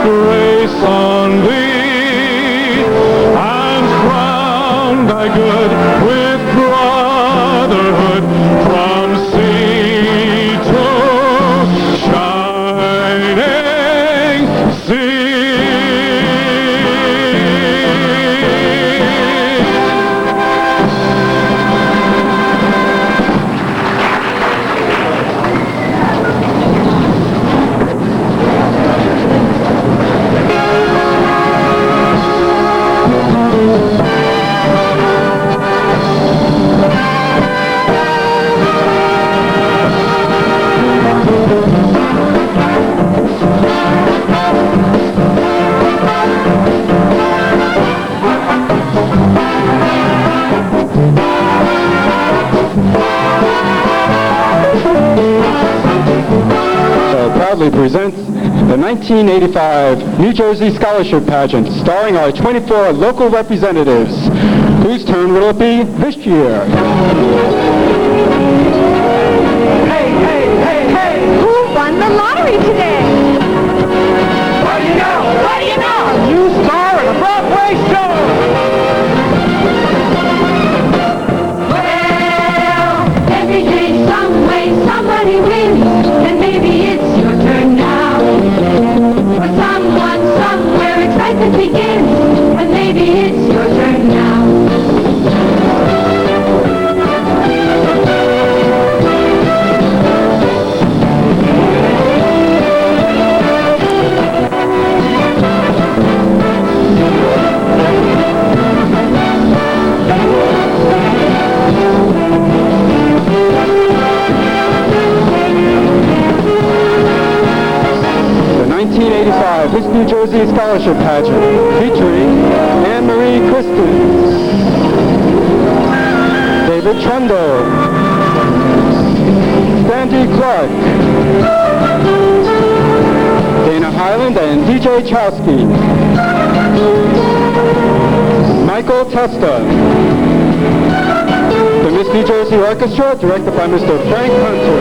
grace on thee. I'm crowned thy good with brotherhood from sea to shining sea. Proudly presents the 1985 New Jersey Scholarship Pageant, starring our 24 local representatives. Whose turn will it be this year? Hey, hey, hey, hey! Who won the lottery today? What do you know? What do you know? A new star in a Broadway show! Well, every day, some way, somebody wins, and maybe it's your turn now. For someone, somewhere, excitement begins, and maybe it's your turn now. Miss New Jersey Scholarship Pageant, featuring Anne-Marie Kristen, David Trundle, Sandy Clark, Dana Highland and DJ Chowski, Michael Testa, the Miss New Jersey Orchestra, directed by Mr. Frank Hunter,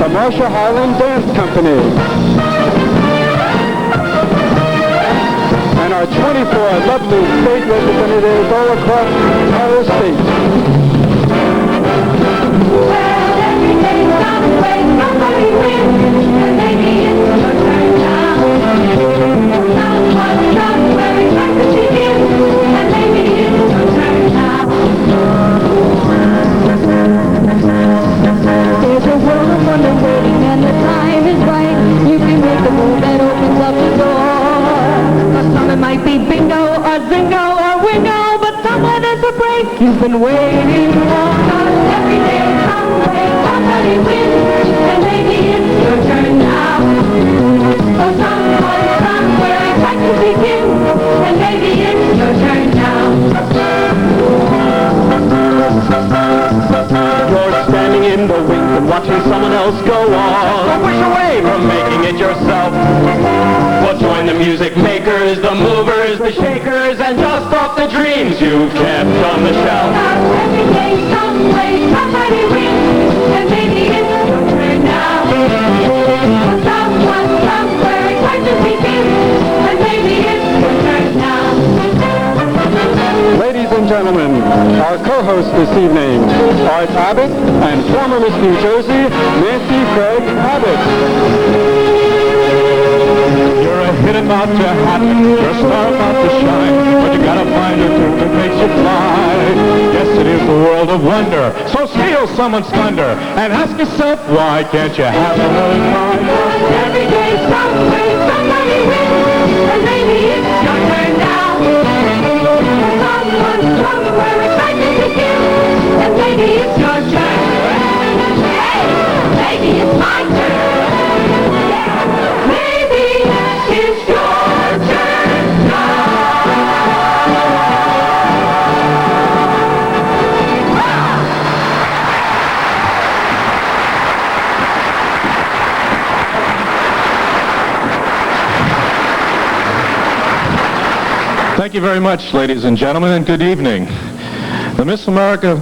the Marcia Highland Dance Company, and our 24 lovely state representatives all across our state. Well, every day, some way, somebody wins, and maybe it's your turn now. Someone, somewhere, excitement begins, and maybe it's your turn now. There's a world of wonder waiting, and the time is right. You can make a move that opens up the door. For some it might be bingo or zingo or wingo, but someone is a break you've been waiting for. 'Cause every day, some way, somebody wins, and maybe it's your turn now. For someone, somewhere, excitement begins, and maybe it's your turn now. You're standing in the wings and watching someone else go on. Don't push away from making it yourself. Well, join the music makers, the movers, the shakers, and dust off the dreams you've kept on the shelf. Every day, some way, somebody wins, and maybe it's your turn now. Someone, somewhere, excitement begins, and maybe it's your turn now. Ladies and gentlemen, our co-hosts this evening, Art Abbott and former Miss New Jersey, Nancy Craig Abbott. You're a hit about to happen, you're a star about to shine, but you gotta find a tune that makes you fly. Yes, it is the world of wonder, so steal someone's thunder and ask yourself, why can't you have a little time? Every day, some way, somebody wins, and maybe it's your turn now. Someone, somewhere, excitement begins, and maybe it's your turn. Hey, maybe it's my turn. Maybe it's your turn now. Thank you very much, ladies and gentlemen, and good evening. The Miss America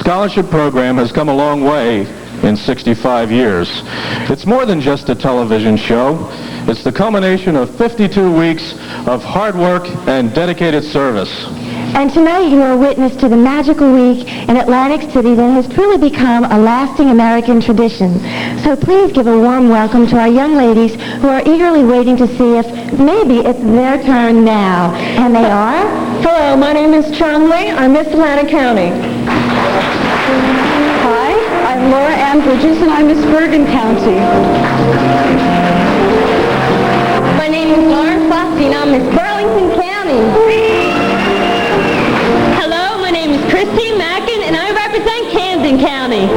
Scholarship Program has come a long way in 65 years. It's more than just a television show. It's the culmination of 52 weeks of hard work and dedicated service. And tonight you are witness to the magical week in Atlantic City that has truly become a lasting American tradition. So please give a warm welcome to our young ladies who are eagerly waiting to see if maybe it's their turn now. And they are? Hello, my name is Chumley. I'm Miss Atlanta County. Hi, I'm Laura Ann Bridges, and I'm Miss Bergen County. My name is Lauren Fossey, and I'm Miss Burlington County. Hello, my name is Christine Mackin, and I represent Camden County.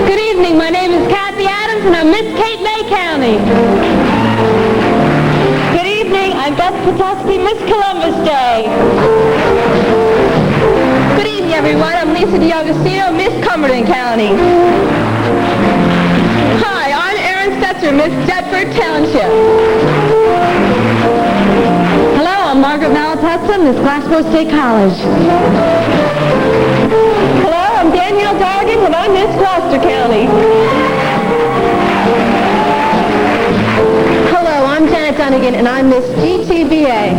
Good evening, my name is Kathy Adams, and I'm Miss Cape May County. Good evening, I'm Beth Petoskey, Miss Columbus Day. Good evening, everyone. I'm Lisa DiAugustino, Miss Cumberland County. Hi, I'm Erin Stetzer, Miss Deptford Township. Hello, I'm Margaret Malatesta, Miss Glassboro State College. Hello, I'm Danielle Dargan, and I'm Miss Gloucester County. Hello, I'm Janet Dunnigan, and I'm Miss GTBA.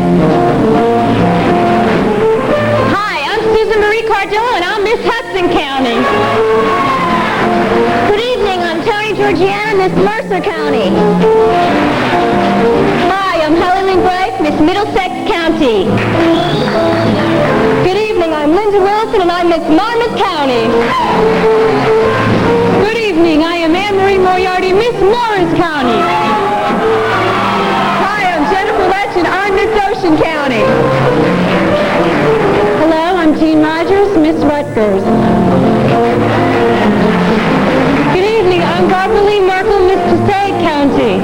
Susan Marie Cardillo, and I'm Miss Hudson County. Good evening, I'm Tony Georgiana, Miss Mercer County. Hi, I'm Helen Lynn Bright, Miss Middlesex County. Good evening, I'm Linda Wilson, and I'm Miss Monmouth County. Good evening, I am Anne Marie Moriarty, Miss Morris County. Hi, I'm Jennifer Letch, and I'm Miss Ocean County. I'm Jean Rogers, Miss Rutgers. Good evening, I'm Barbara Lee Merkel, Miss Passaic County.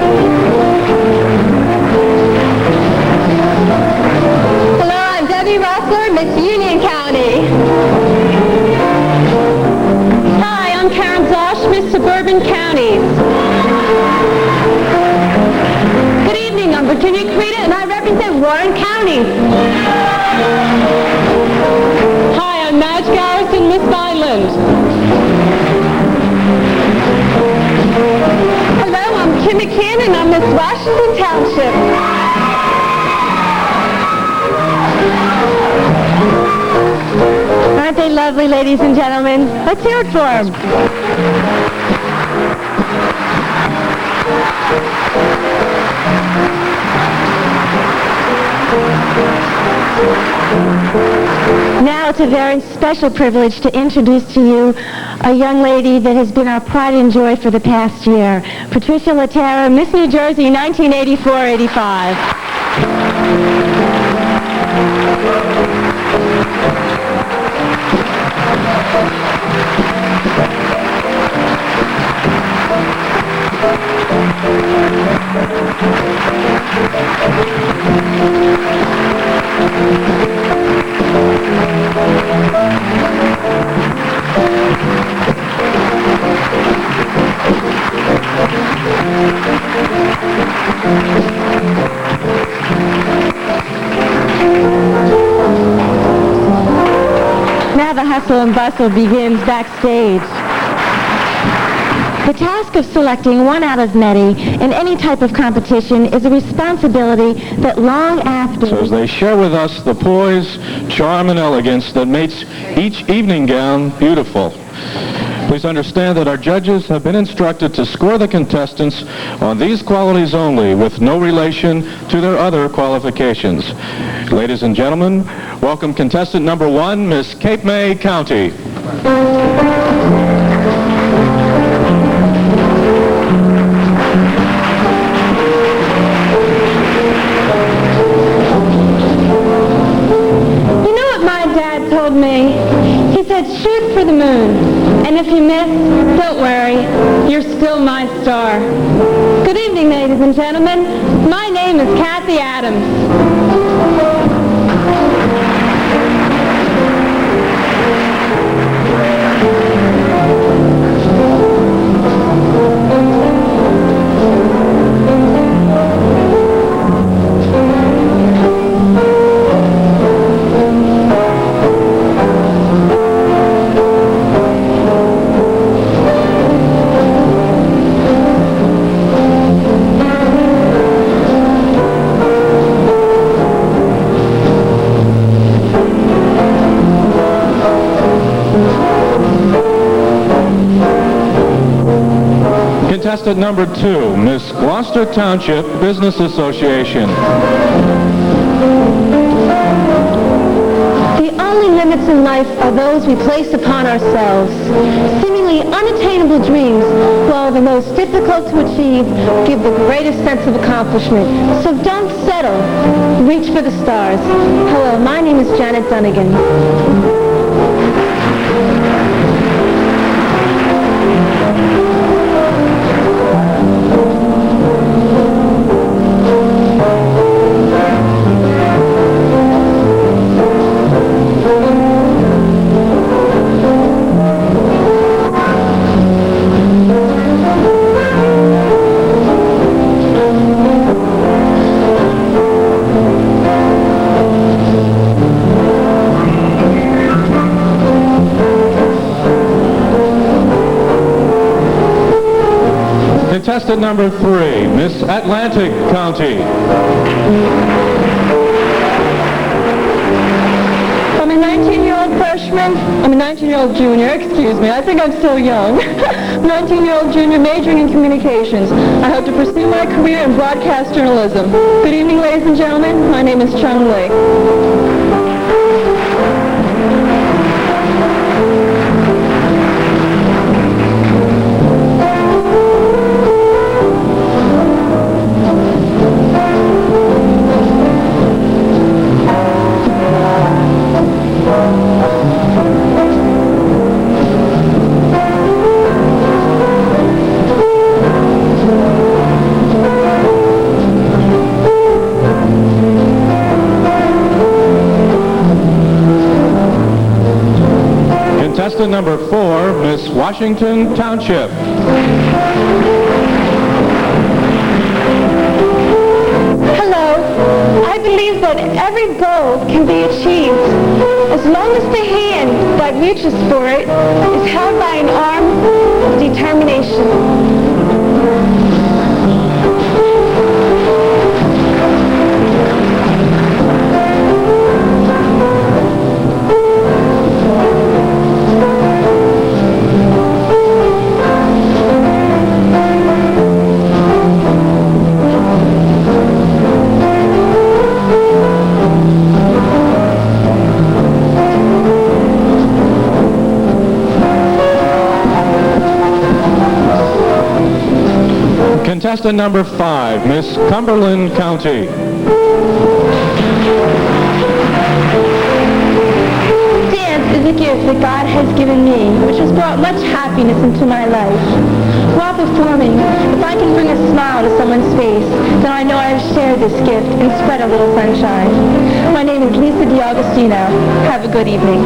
Hello, I'm Debbie Rossler, Miss Union County. Hi, I'm Karen Zosh, Miss Suburban Counties. Good evening, I'm Virginia Carita, and I represent Warren County. Hi, I'm Madge Garrison, Miss Vineland. Hello, I'm Kim McCann, and I'm Miss Washington Township. Aren't they lovely, ladies and gentlemen? Let's hear it for them. Now it's a very special privilege to introduce to you a young lady that has been our pride and joy for the past year. Patricia Laterra, Miss New Jersey, 1984-85. Now the hustle and bustle begins backstage. The task of selecting one out of many in any type of competition is a responsibility that long after... So as they share with us the poise, charm, and elegance that makes each evening gown beautiful. Please understand that our judges have been instructed to score the contestants on these qualities only, with no relation to their other qualifications. Ladies and gentlemen, welcome contestant number 1, Miss Cape May County. You know what my dad told me? He said, shoot for the moon. And if you miss, don't worry. You're still my star. Good evening, ladies and gentlemen. My name is Kathy Adams. Contestant number 2, Miss Gloucester Township Business Association. The only limits in life are those we place upon ourselves. Seemingly unattainable dreams, while the most difficult to achieve, give the greatest sense of accomplishment. So don't settle. Reach for the stars. Hello, my name is Janet Dunnigan. Contestant number 3, Miss Atlantic County. I'm a 19-year-old freshman. I'm a 19-year-old junior. Excuse me. I think I'm still young. 19-year-old junior majoring in communications. I hope to pursue my career in broadcast journalism. Good evening, ladies and gentlemen. My name is Chung Lee. Contestant number 4, Miss Washington Township. Hello. I believe that every goal can be achieved as long as the hand that reaches for it is held by an arm of determination. Contestant number 5, Miss Cumberland County. Dance is a gift that God has given me, which has brought much happiness into my life. While performing, if I can bring a smile to someone's face, then I know I have shared this gift and spread a little sunshine. My name is Lisa DiAugustino. Have a good evening.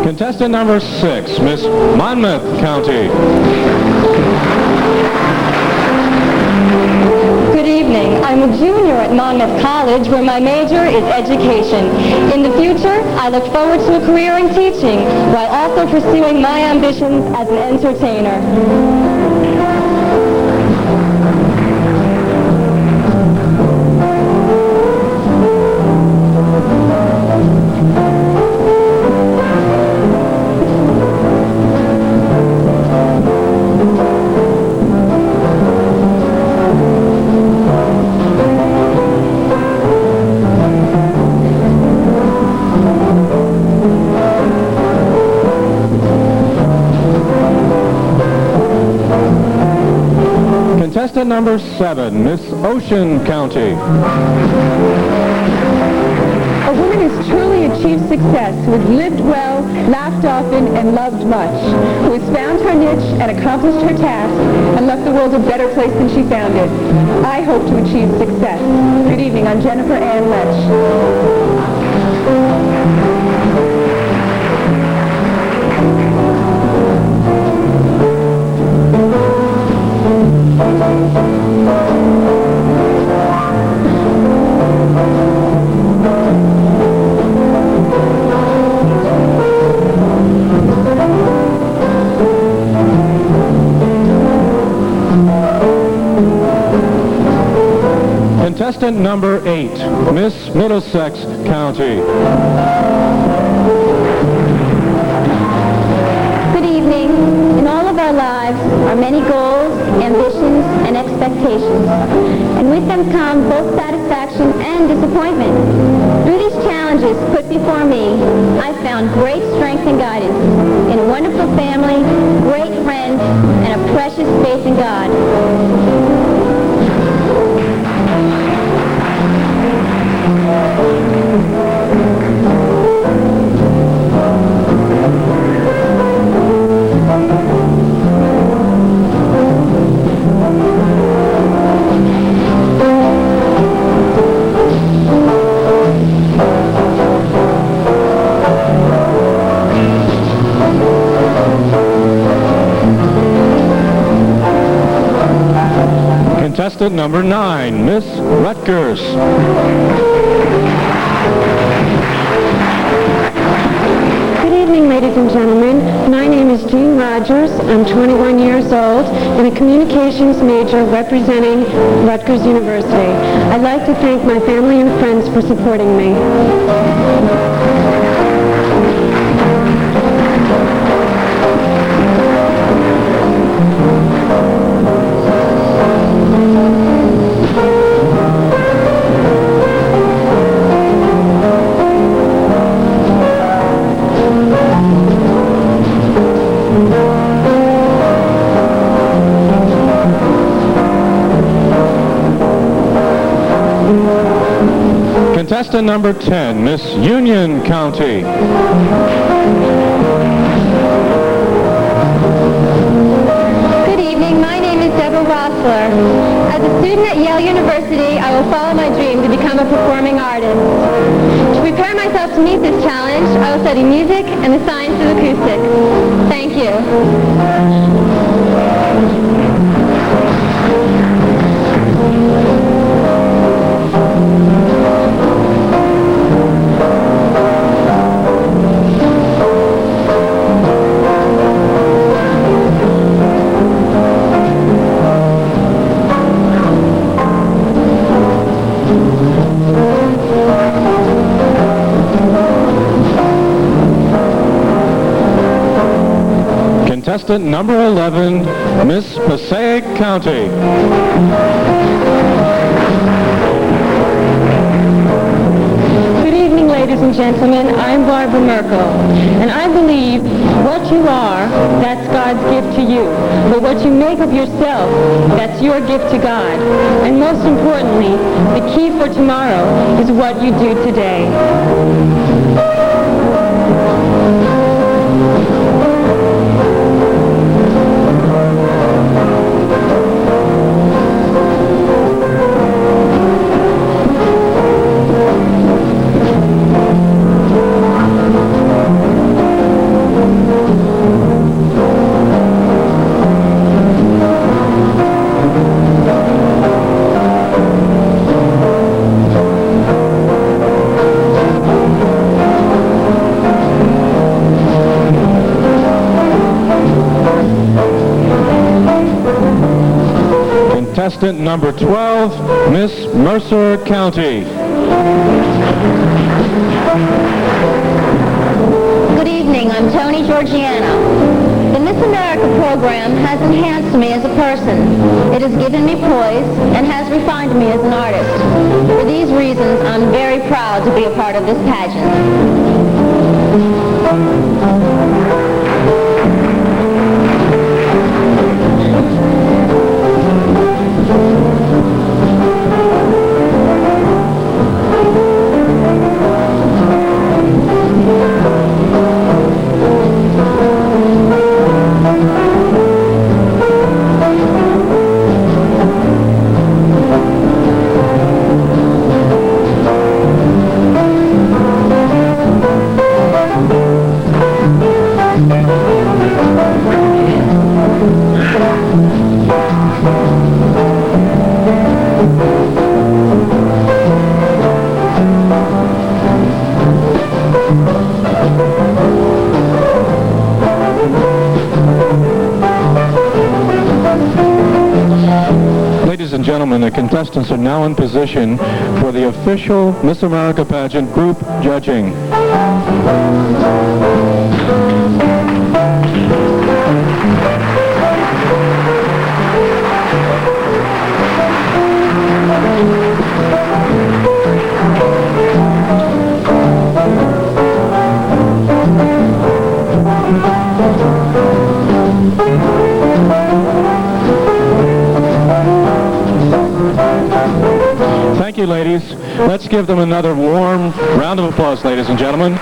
Contestant number 6, Miss Monmouth County. Good evening. I'm a junior at Monmouth College, where my major is education. In the future, I look forward to a career in teaching, while also pursuing my ambitions as an entertainer. Contestant number 7, Miss Ocean County. A woman has truly achieved success, who has lived well, laughed often, and loved much, who has found her niche and accomplished her task, and left the world a better place than she found it. I hope to achieve success. Good evening. I'm Jennifer Ann Lech. Contestant number 8, Miss Middlesex County. Good evening. In all of our lives are many goals, ambitions, and expectations. And with them come both satisfaction and disappointment. Through these challenges put before me, I found great strength and guidance in a wonderful family, great friends, and a precious faith in God. Contestant number 9, Miss Rutgers. Good evening, ladies and gentlemen. My name is Jean Rogers. I'm 21 years old and a communications major representing Rutgers University. I'd like to thank my family and friends for supporting me. Contestant number 10, Miss Union County. Good evening. My name is Deborah Rossler. As a student at Yale University, I will follow my dream to become a performing artist. To prepare myself to meet this challenge, I will study music and the science of acoustics. Thank you. Contestant number 11, Miss Passaic County. Good evening, ladies and gentlemen. I'm Barbara Merkel, and I believe what you are, that's God's gift to you. But what you make of yourself, that's your gift to God. And most importantly, the key for tomorrow is what you do today. Contestant number 12, Miss Mercer County. Good evening. I'm Tony Georgiano. The Miss America program has enhanced me as a person. It has given me poise and has refined me as an artist. For these reasons, I'm very proud to be a part of this pageant. gentlemen, the contestants are now in position for the official Miss America pageant group judging. Thank you, ladies. Let's give them another warm round of applause, ladies and gentlemen.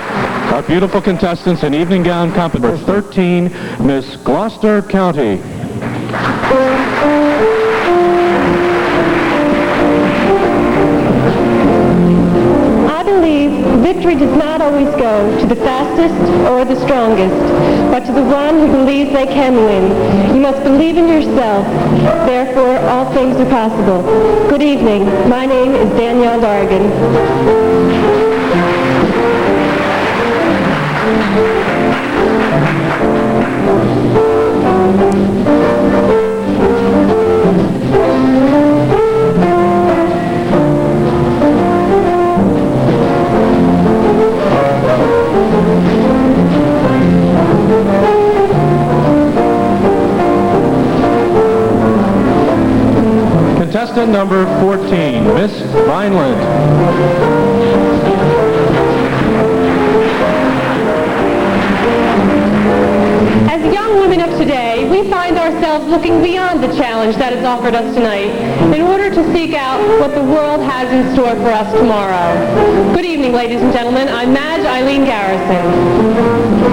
Our beautiful contestants in evening gown company. 13, Miss Gloucester County. I believe victory does not always go to the fastest or the strongest, but to the one who believes they can win. You must believe in yourself. Therefore, all things are possible. Good evening. My name is Danielle Dargan. Contestant number 14, Miss Vineland. As young women of today, we find ourselves looking beyond the challenge that is offered us tonight in order to seek out what the world has in store for us tomorrow. Good evening, ladies and gentlemen. I'm Madge Eileen Garrison.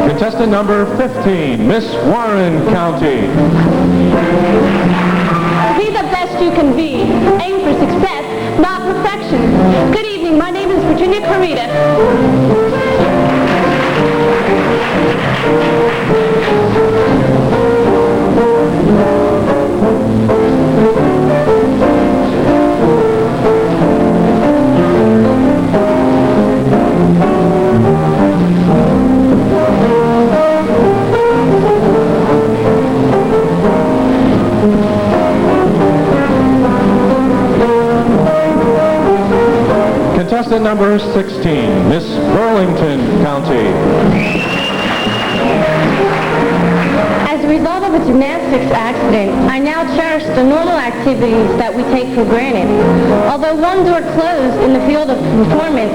Contestant number 15, Miss Warren County. Be the best you can be. Aim for success, not perfection. Good evening. My name is Virginia Carita. Contestant number 16, Miss Burlington County. As a result of a gymnastics accident, I now cherish the normal activities that we take for granted. Although one door closed in the field of performance,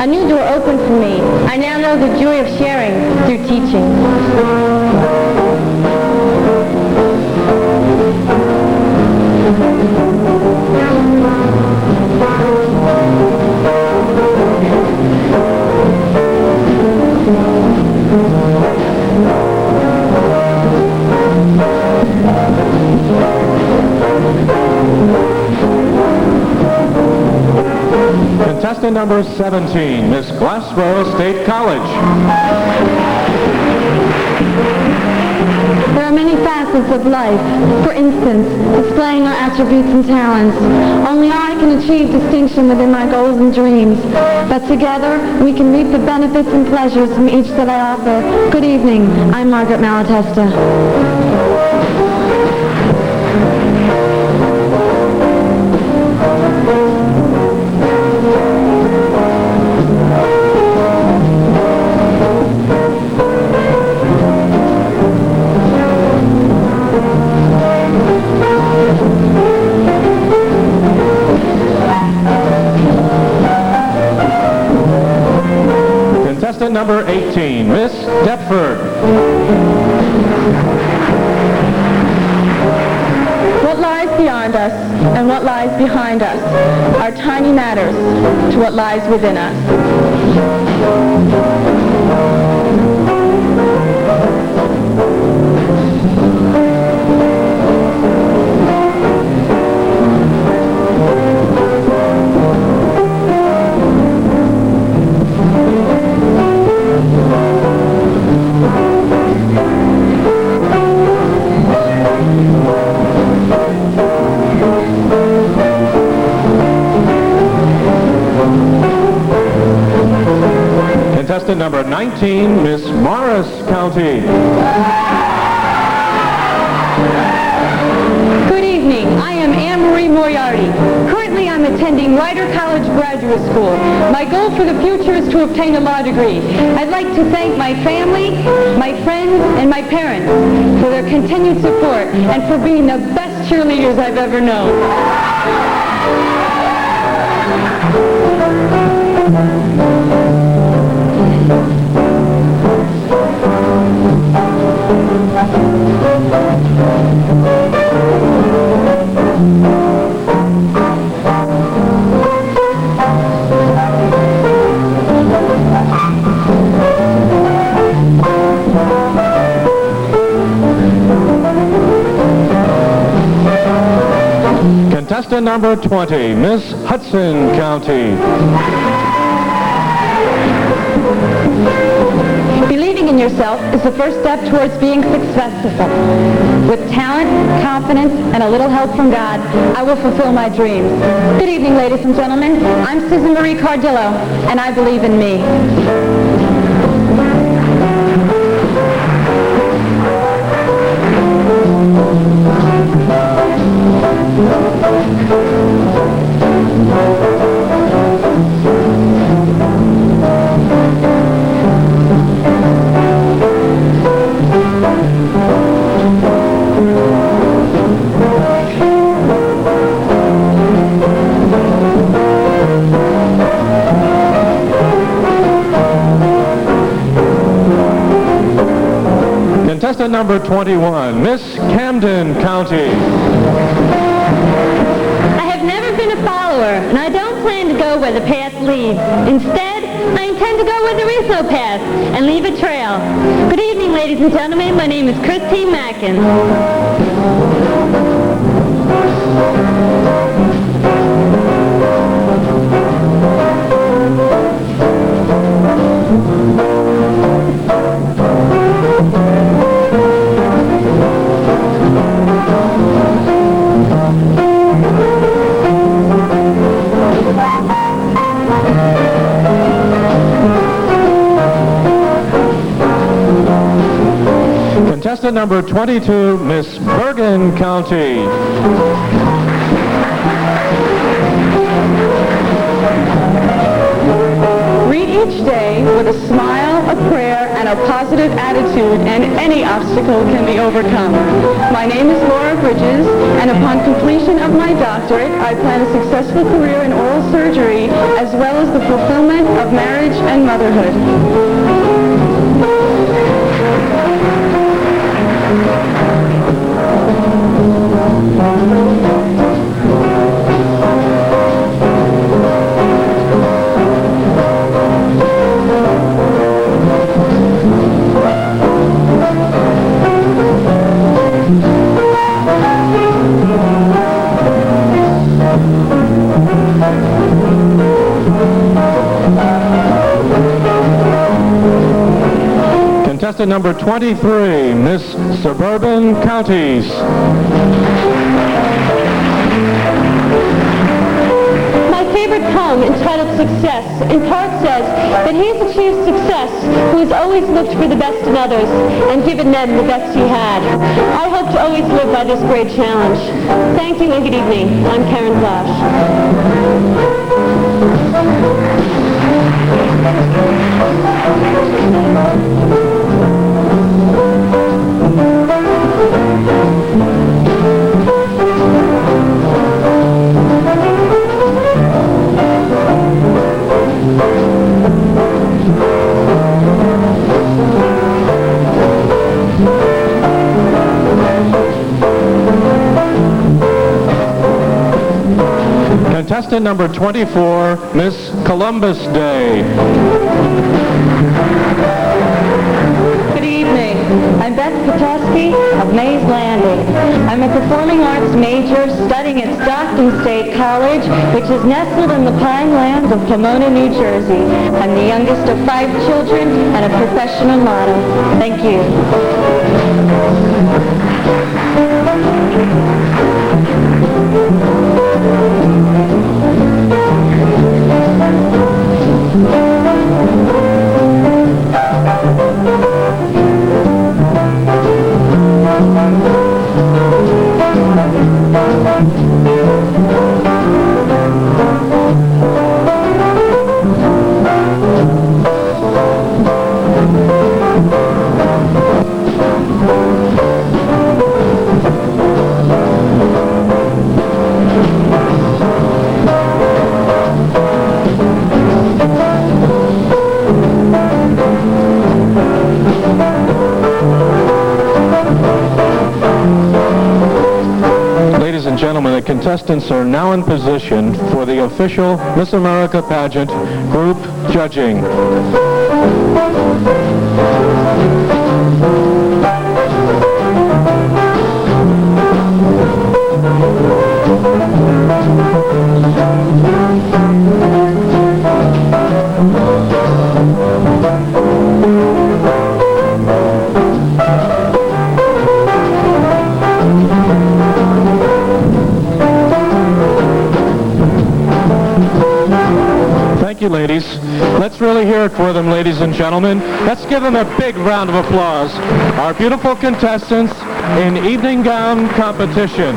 a new door opened for me. I now know the joy of sharing through teaching. Contestant number 17, Miss Glassboro State College. There are many facets of life. For instance, displaying our attributes and talents. Only I can achieve distinction within my goals and dreams. But together, we can reap the benefits and pleasures from each that I offer. Good evening. I'm Margaret Malatesta. Contestant number 18, Miss Deptford. What lies beyond us and what lies behind us are tiny matters to what lies within us. 19, Miss Morris County. Good evening. I am Anne Marie Moriarty. Currently, I'm attending Rider College Graduate School. My goal for the future is to obtain a law degree. I'd like to thank my family, my friends, and my parents for their continued support and for being the best cheerleaders I've ever known. Contestant number 20, Miss Hudson County. Believing in yourself is the first step towards being successful. With talent, confidence, and a little help from God, I will fulfill my dreams. Good evening, ladies and gentlemen. I'm Susan Marie Cardillo, and I believe in me. Contestant number 21, Miss Camden County. I have never been a follower, and I don't plan to go where the path leads. Instead, I intend to go where there is no path and leave a trail. Good evening, ladies and gentlemen. My name is Christine Mackin. Contestant number 22, Miss Bergen County. Read each day with a smile, a prayer, and a positive attitude, and any obstacle can be overcome. My name is Laura Bridges, and upon completion of my doctorate, I plan a successful career in oral surgery, as well as the fulfillment of marriage and motherhood. Contestant number 23, Miss Suburban Counties. My favorite poem, entitled Success, in part says that he has achieved success who has always looked for the best in others and given them the best he had. I hope to always live by this great challenge. Thank you and good evening. I'm Karen Flash. Contestant number 24, Miss Columbus Day. Good evening. I'm Beth Petoskey of Mays Landing. I'm a performing arts major studying at Stockton State College, which is nestled in the pine lands of Pomona, New Jersey. I'm the youngest of 5 children and a professional model. Thank you. Ladies and gentlemen, the contestants are now in position for the official Miss America pageant group judging. Thank you, ladies. Let's really hear it for them, ladies and gentlemen. Let's give them a big round of applause. Our beautiful contestants in evening gown competition.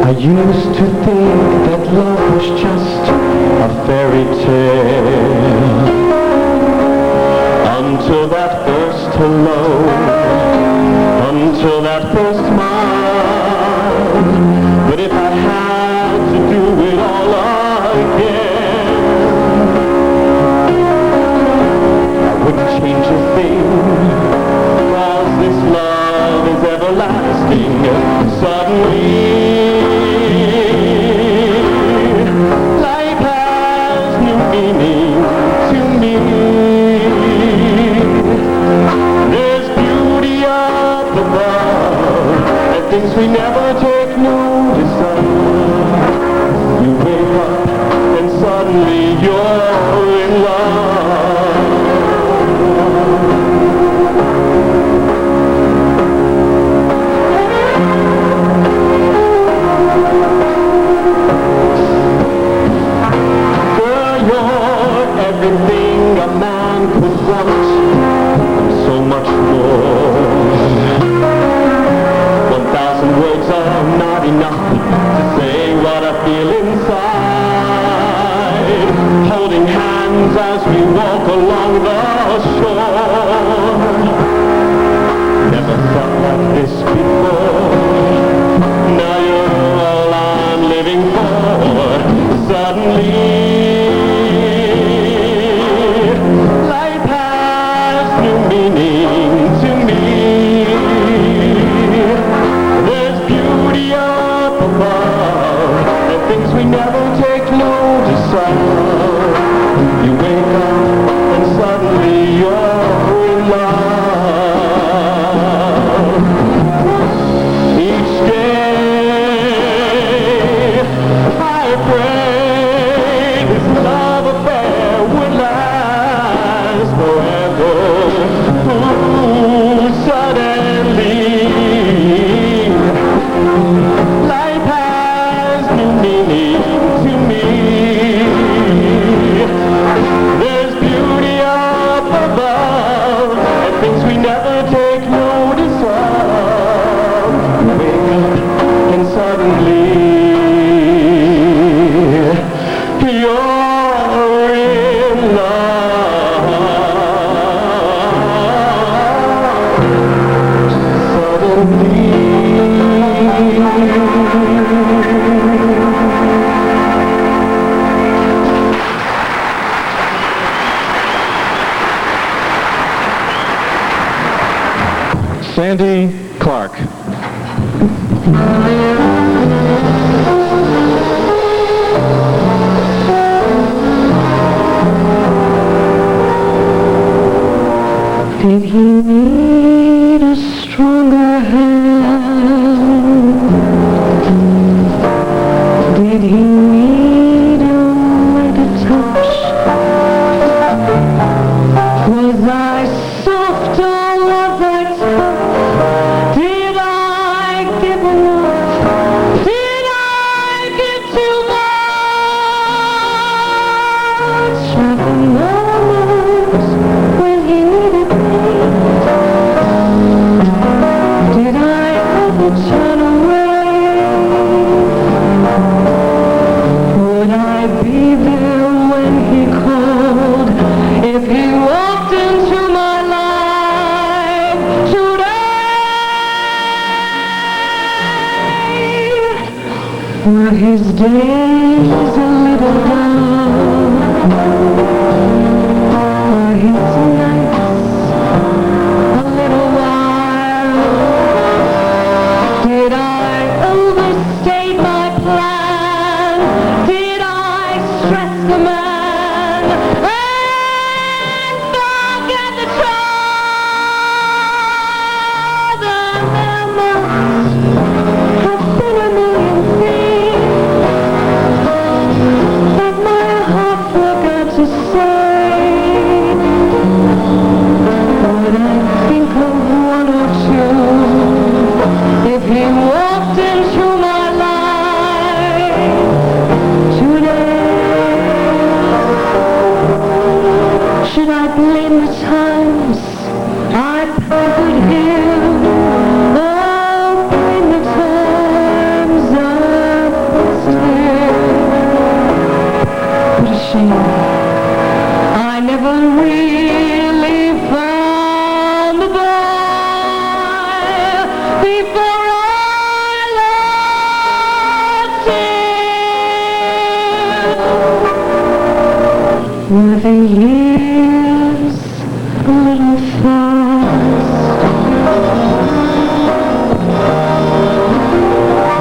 I used to think that love was just a fairy tale, until that first hello, until that first smile. But if I had to do it all again, I wouldn't change a thing, 'cause this love is everlasting. Suddenly life has new meaning to me. There's beauty up above and things we never take notice of. You wake up and suddenly you're in love. Girl, you're everything a man could want, and so much more. 1,000 words are not enough to say what I feel inside. Holding hands as we walk along the shore. Never felt like this before. Now you're all I'm living for. Suddenly life has new meaning to me. There's beauty up above and things we never take notice of. You wake up and suddenly you're in love. Each day I pray this love affair would last forever. Ooh, suddenly life has new meaning to me. There's beauty up above and things we never take notice of. Wake up and suddenly you're in love. Suddenly Sandy Clark. Did he need a stronger hand? Did he need a lighter touch? Was I soft all of that time? Did I give enough? Did I give too much? Today's a little dull, for his nights a little while. Did I overstate my plan? Did I stress the man and forget the child? And there must have been a million things that my heart forgot to say. But I think of one or two. If he walked into my life today, should I blame the times I pampered him, or blame the times I pressed him? What a shame. I never really found the boy before I lost him. Were the years a little fast?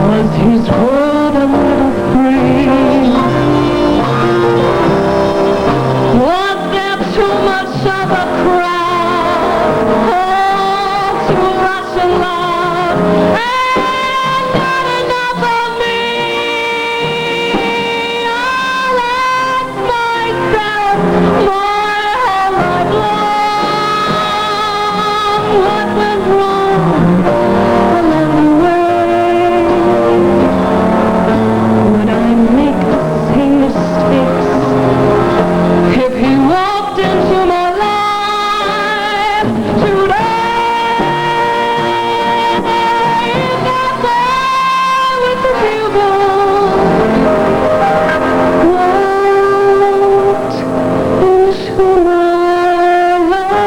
Was his world a little free? Was there too much of a crowd? Oh, too much of love, and not enough of me. I asked myself my whole life long, what went wrong along the way? Would I make the same mistakes if he walked into my life today? That boy with the bugle walked into my life today.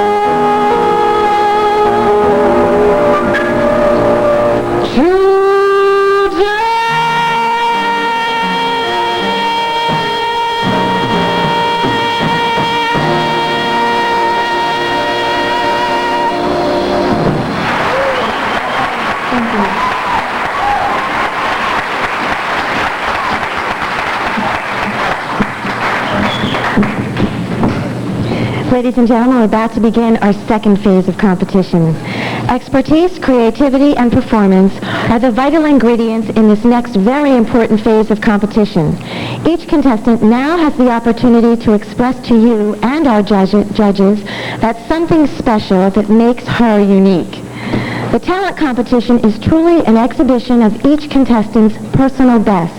Ladies and gentlemen, we're about to begin our second phase of competition. Expertise, creativity, and performance are the vital ingredients in this next very important phase of competition. Each contestant now has the opportunity to express to you and our judges that something special that makes her unique. The talent competition is truly an exhibition of each contestant's personal best.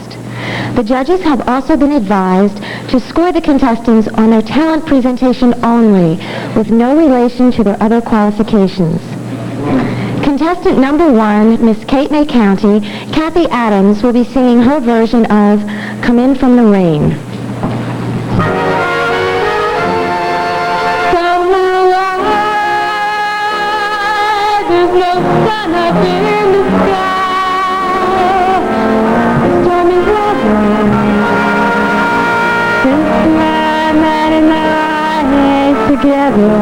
The judges have also been advised to score the contestants on their talent presentation only, with no relation to their other qualifications. Contestant number 1, Miss Cape May County, Kathy Adams, will be singing her version of Come In From the Rain. There's no sun up in the sky. The storm is over. Since my man and I together,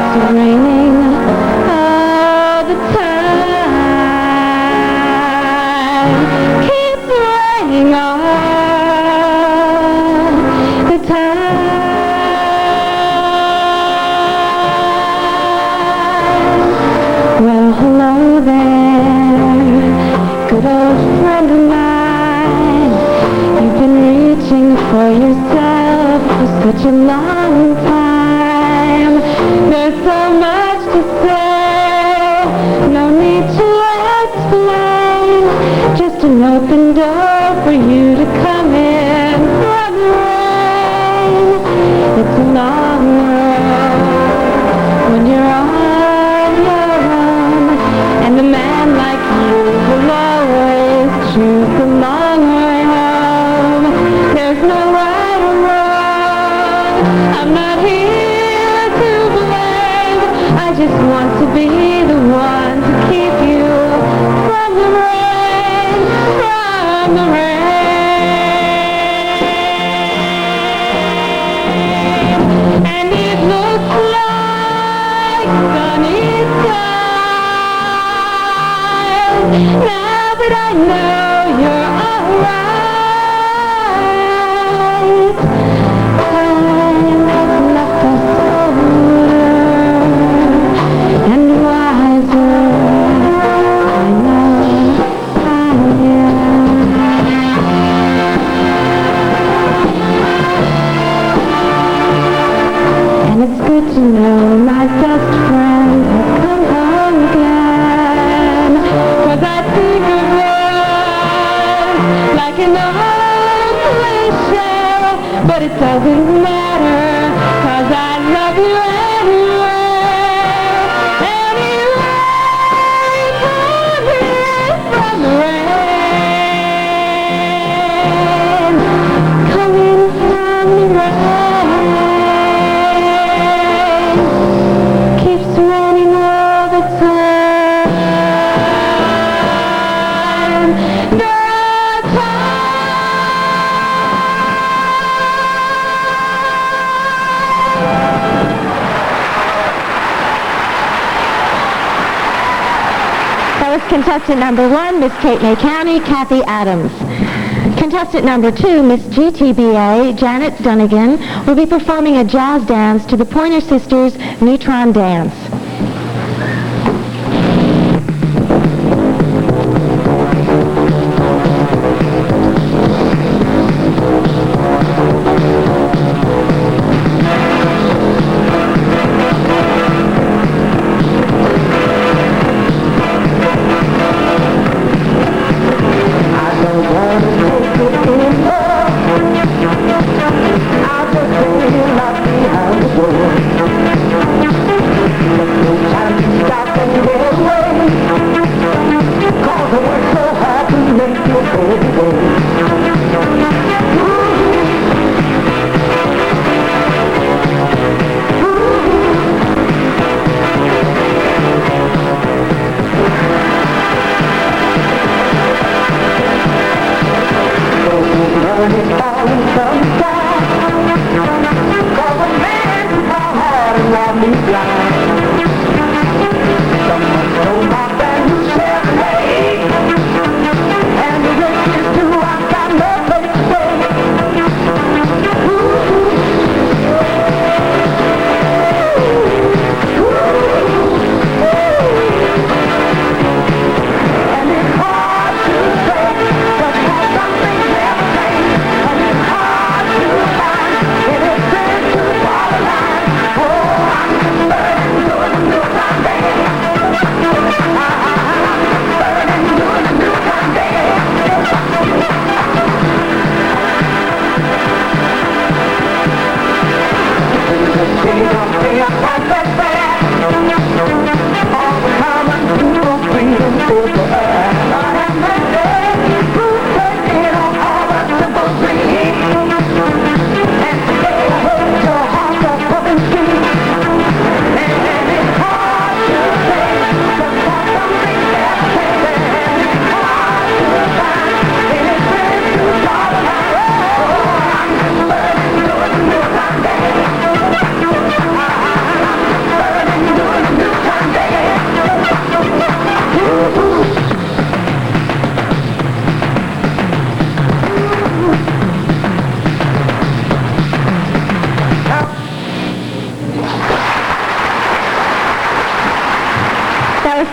it's raining all the time. Keeps raining all the time. Well, hello there, good old friend of mine. You've been reaching for yourself for such a long time. There's so much to say, no need to explain. Just an open door for you to come in from the rain. It's a long road when you're on your own, and a man like you will always choose the long way home. There's no right or wrong, I'm not here to blame. I just want to be the one to keep you from the rain. like an old sheriff, but it doesn't matter, 'cause I love you anyway. Anyway, come here from the rain, coming from the rain, keeps raining all the time. That was contestant number 1, Miss Cape May County, Kathy Adams. Contestant number 2, Miss GTBA, Janet Dunnigan, will be performing a jazz dance to the Pointer Sisters' Neutron Dance.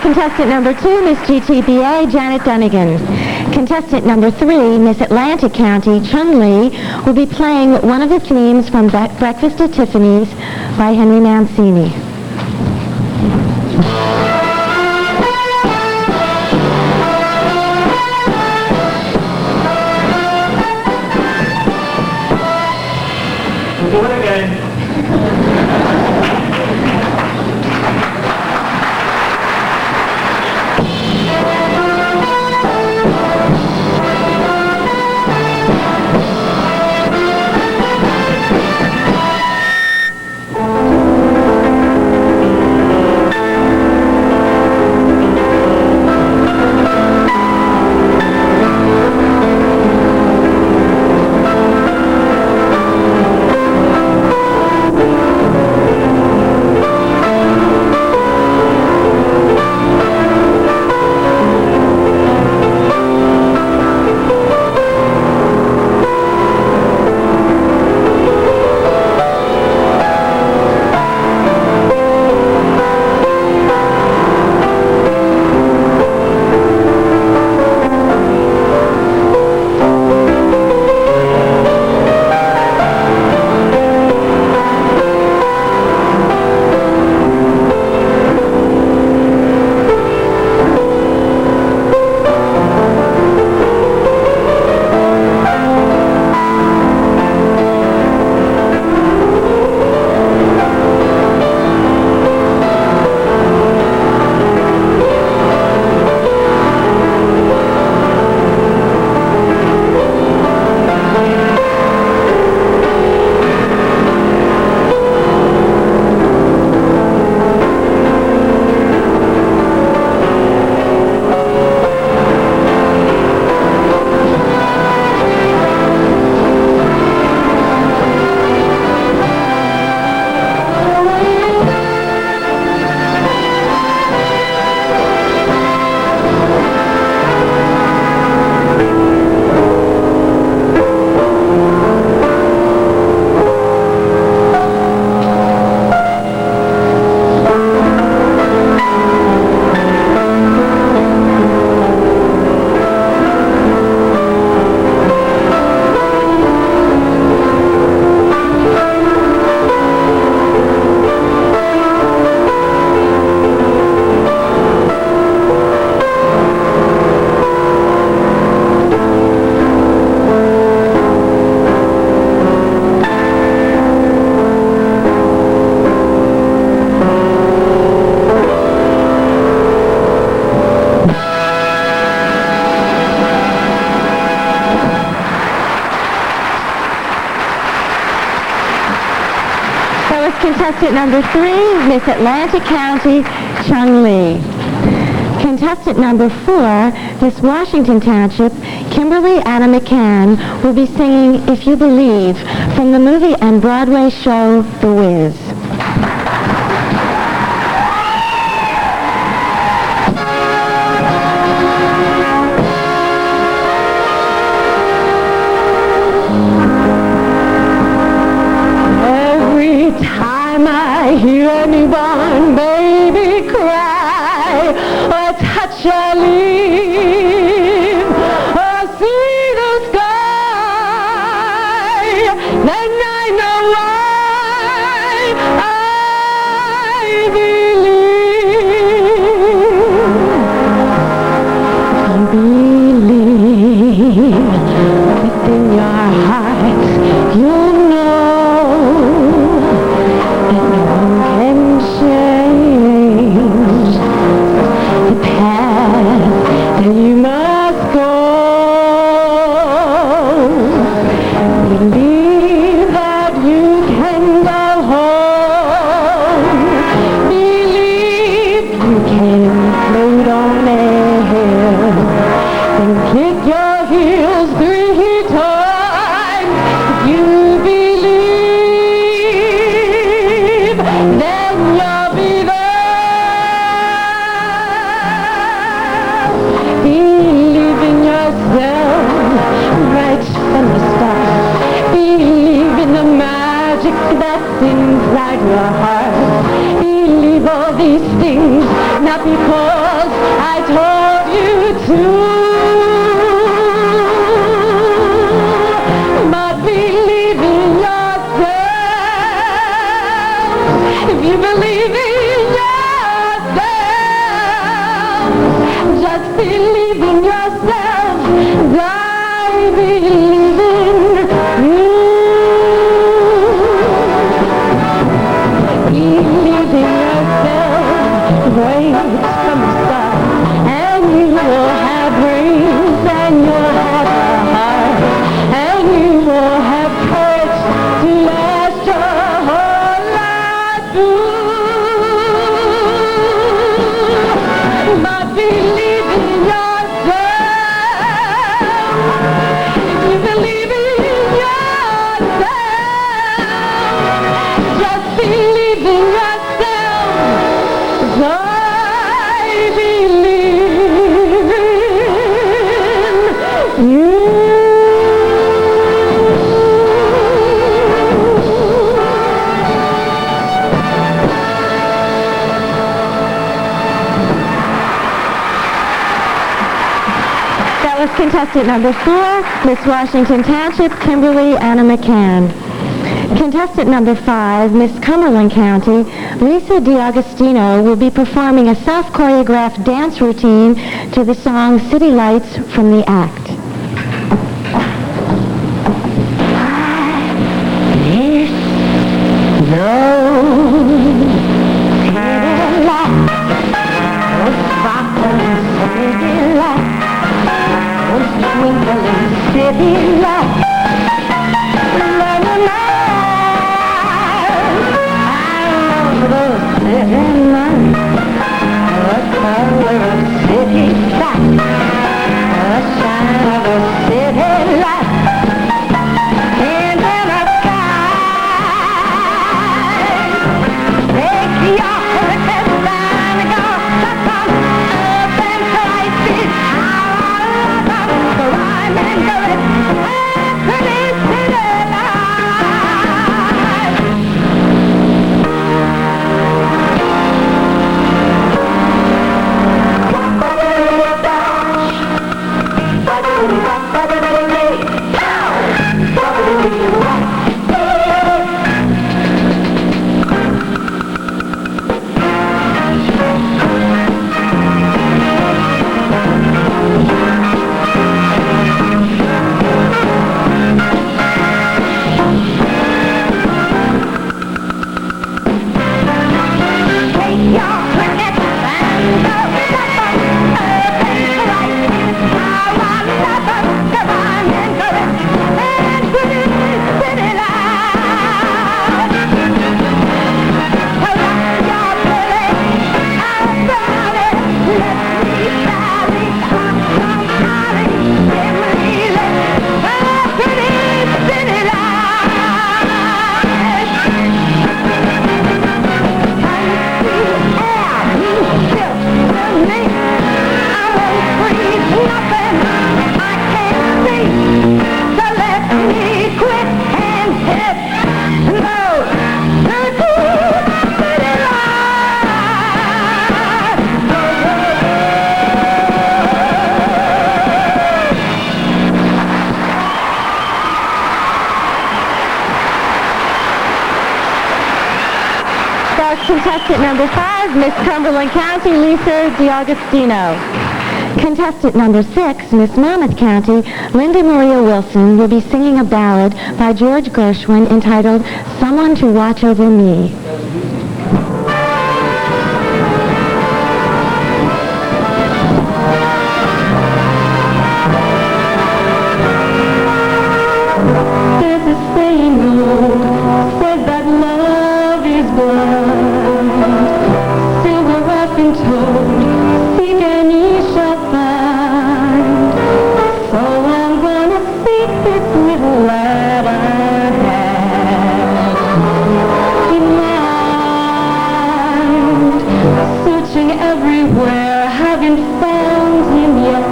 Contestant number 2, Miss GTBA, Janet Dunnigan. Contestant number 3, Miss Atlantic County, Chun Lee, will be playing one of the themes from Breakfast at Tiffany's by Henry Mancini. Do it again. Contestant number 3, Miss Atlantic County, Chung Lee. Contestant number 4, Miss Washington Township, Kimberly Anna McCann, will be singing If You Believe from the movie and Broadway show The Wiz. Every time I hear a newborn baby cry, or touch a leaf, or see the sky, then I know why I believe. Believe within your heart, you know that no one can change the path that you must go. Believe that you can go home. Believe you can float on air and kick your heels 3 times. If you believe, then you'll be there. Believe in yourself right from the start. Believe in the magic that's inside your heart. Believe all these things, not because I told you to, but believe in yourself. If you believe in yourself, just believe in yourself. I believe in you. Believe in yourself right from the start, and you will have dreams, and you'll have a heart, and you will have courage to last your whole life through. But believe in yourself. If you believe in yourself, just believe in yourself. I believe in you. That was contestant number 4, Miss Washington Township, Kimberly Anna McCann. Contestant number 5, Miss Cumberland County, Lisa DiAgostino, will be performing a self-choreographed dance routine to the song City Lights from the act. Contestant number 5, Miss Cumberland County, Lisa DiAugustino. Contestant number 6, Miss Monmouth County, Linda Maria Wilson, will be singing a ballad by George Gershwin entitled Someone to Watch Over Me. There's a saying says that love is blind. Still we're often told, seek and ye shall find. So I'm gonna seek this little lad I have in mind. Searching everywhere, haven't found him yet.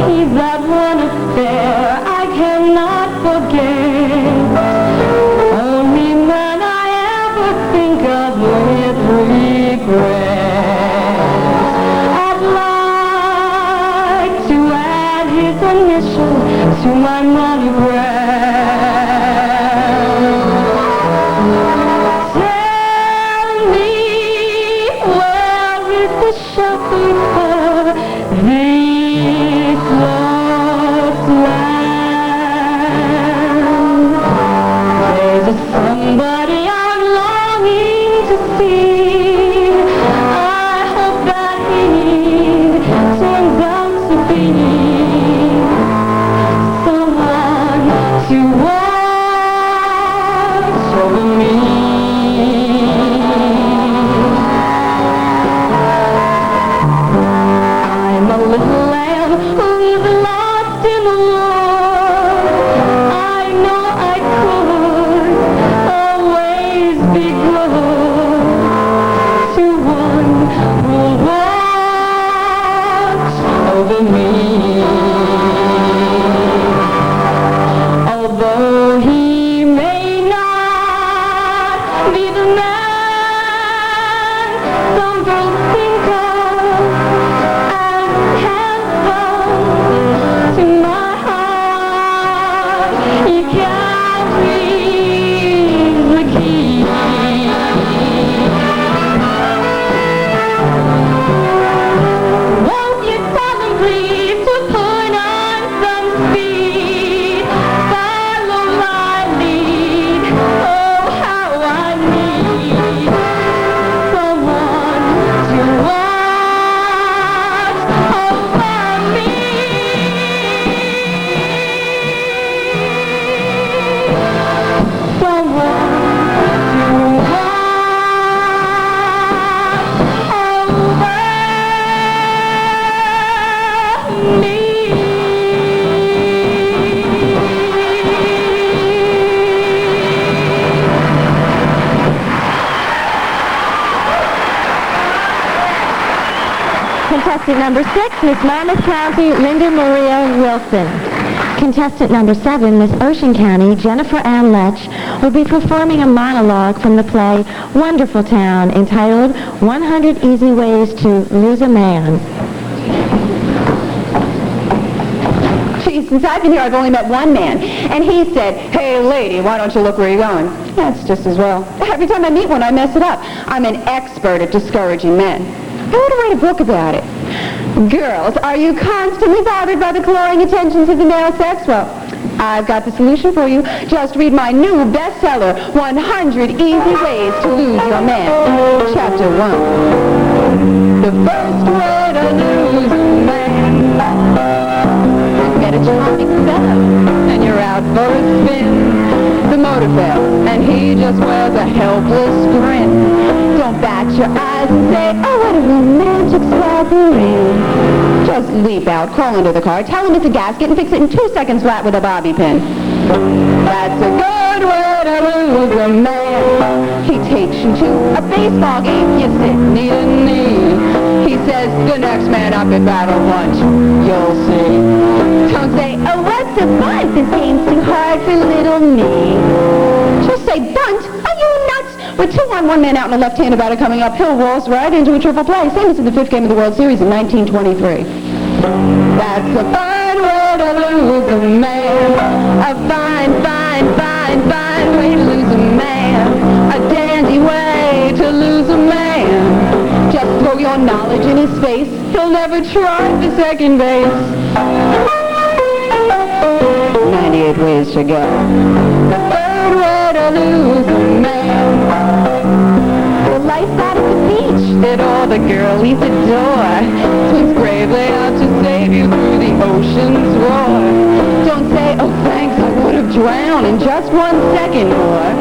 He's that one affair I cannot forget. Only man I ever think of with regret. I'd like to add his initial to my monograph. Tell me, where is the shelter for this lost land? There's a somebody I'm longing to see. I hope that he turns out to be someone to watch over me. I'm a little lamb who's lost in the Lord. I know I could always be good to one who'll watch over me. Although he may not be the man some girls think of as handsome, to my heart he carries the key. Won't you tell him please to put on some speed? Follow my lead. Oh, how I need someone to watch over me. Someone to watch over me. Contestant number 6, Miss Monmouth County, Linda Maria Wilson. Contestant number 7, Miss Ocean County, Jennifer Ann Letch, will be performing a monologue from the play Wonderful Town entitled 100 Easy Ways to Lose a Man. Gee, since I've been here, I've only met one man. And he said, hey, lady, why don't you look where you're going? That's just as well. Every time I meet one, I mess it up. I'm an expert at discouraging men. I want to write a book about it. Girls, are you constantly bothered by the clawing attentions of the male sex? Well, I've got the solution for you. Just read my new bestseller, 100 Easy Ways to Lose Your Man. Chapter 1. The first way to lose a man. Get a charming fellow, and you're out for a spin. The motor fails, and he just wears a helpless grin. Don't bat your eyes and say, oh, what a romantic swag we're in. Just leap out, crawl into the car, tell him it's a gasket, and fix it in 2 seconds flat with a bobby pin. That's a good way to lose a man. He takes you to a baseball game, you sit knee to knee. He says, the next man up at battle punch, you'll see. Don't say, oh, what's a bunt? This game's too hard for little me. Just say, bunt? Are you nuts? With 2 on, 1 man out and a left-handed batter coming uphill, rolls right into a triple play. Same as in the 5th game of the World Series in 1923. That's a fine way to lose a man. A fine, fine, fine, fine way to lose a man. A dandy way knowledge in his face. He'll never try for second base. 98 ways to go. The third way to lose a man. The life out at the beach that all the girlies adore. Swims bravely out to save you through the ocean's roar. Don't say, oh thanks, I would have drowned in just 1 second more.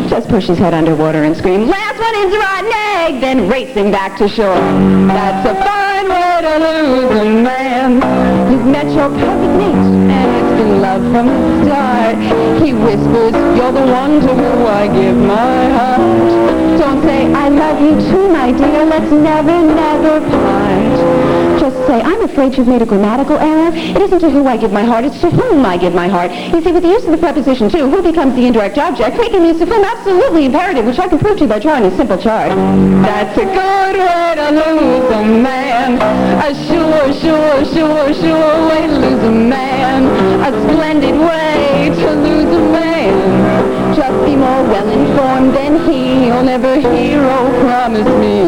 Just push his head underwater and scream, last one is a rotten egg, then racing back to shore. That's a fine way to lose a man. You've met your perfect mate, and it's been love from the start. He whispers, you're the one to who I give my heart. Don't say, I love you too, my dear, let's never, never part. Just say, I'm afraid you've made a grammatical error. It isn't to who I give my heart, it's to whom I give my heart. You see, with the use of the preposition to, who becomes the indirect object, we can use to whom absolutely imperative, which I can prove to you by drawing a simple chart. That's a good way to lose a man. A sure, sure, sure, sure way to lose a man. A splendid way to lose a man. Just be more well-informed than he'll never hear, oh, promise me.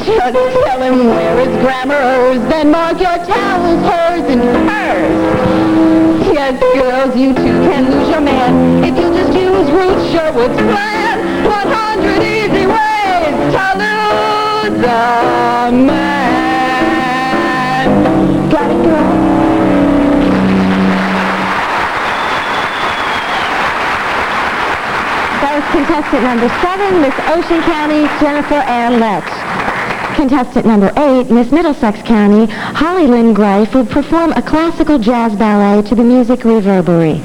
Just tell him where his grammar's, then mark your towels, hers and hers. Yes, girls, you too can lose your man if you just use Ruth Sherwood's plan. 100 easy ways to lose a man. Got it, girl? That was contestant number 7, Miss Ocean County, Jennifer Ann Letch. Contestant number 8, Miss Middlesex County, Holly Lynn Greif, will perform a classical jazz ballet to the music Reverberary.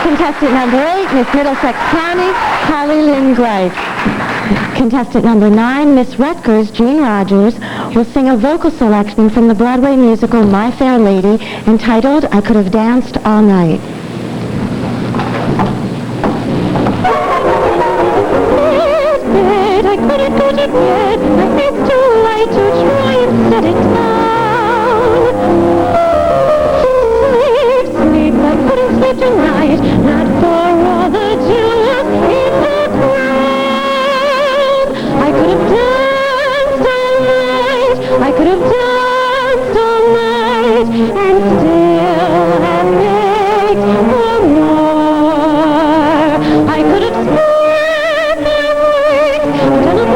Contestant number 8, Miss Middlesex County, Holly Lynn Greif. Contestant number 9, Miss Rutgers, Jean Rogers, will sing a vocal selection from the Broadway musical My Fair Lady, entitled I Could Have Danced All Night. I couldn't go to bed, it's too late to try and set it down. Sleep, I couldn't sleep tonight, not for all the jewels in the crown. I could have danced all night, I could have danced all night, and still have begged for more. I could have spent the night, done a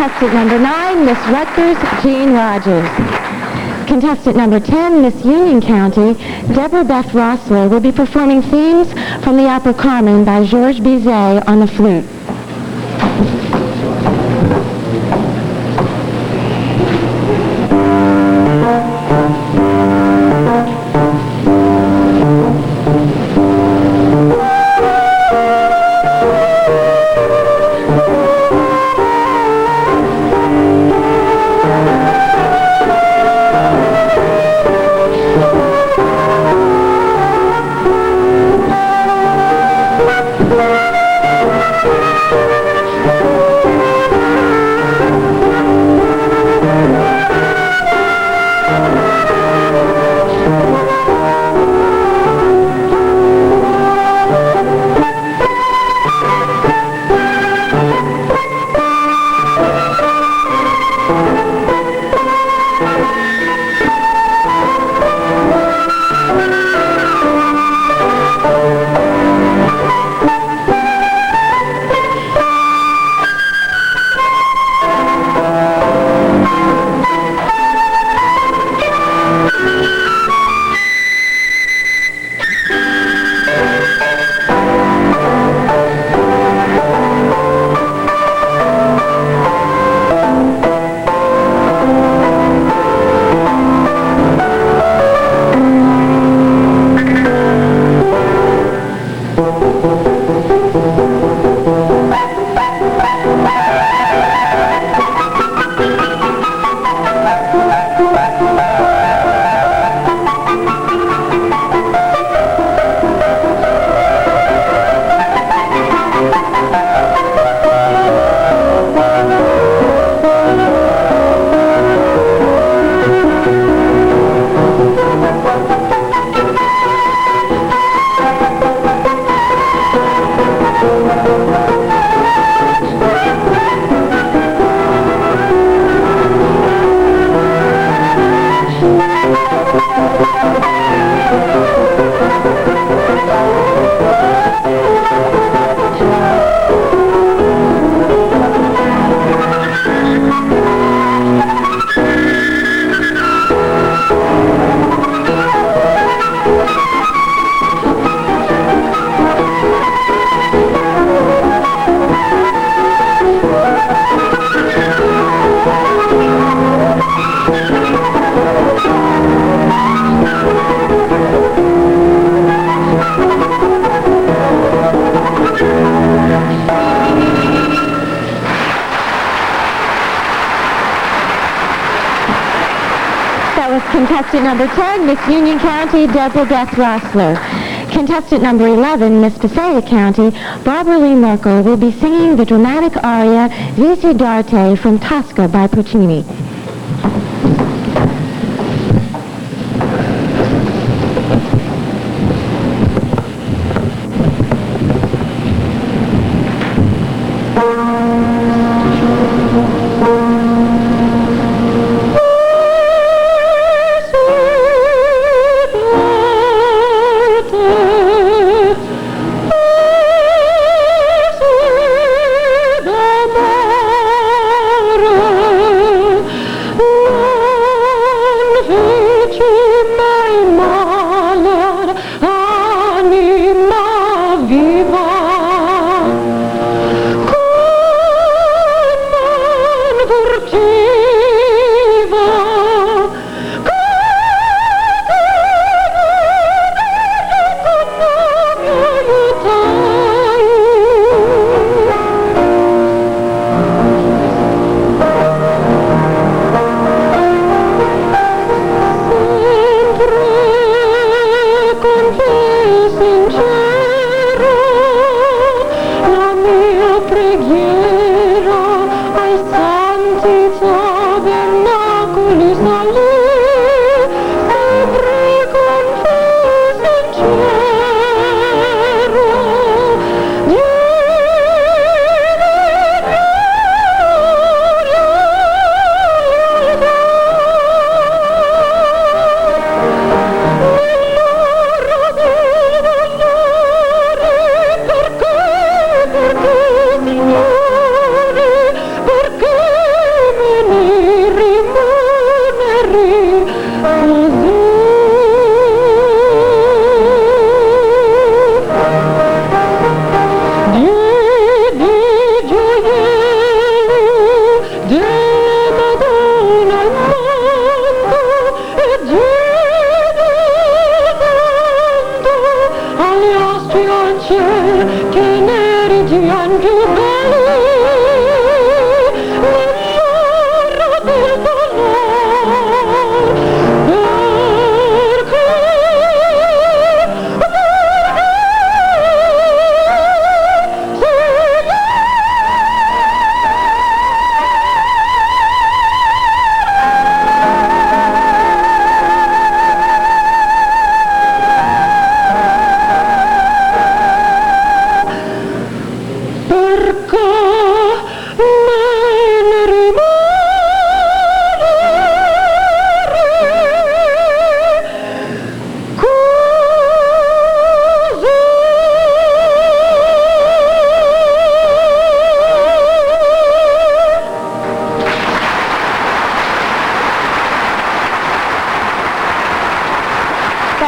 Contestant number 9, Miss Rutgers, Jean Rogers. Contestant number 10, Miss Union County, Deborah Beth Rossler, will be performing themes from the opera Carmen by Georges Bizet on the flute. Contestant number 10, Miss Union County, Deborah Beth Rossler. Contestant number 11, Miss Passaic County, Barbara Lee Merkel, will be singing the dramatic aria Visi d'arte from Tosca by Puccini. Perché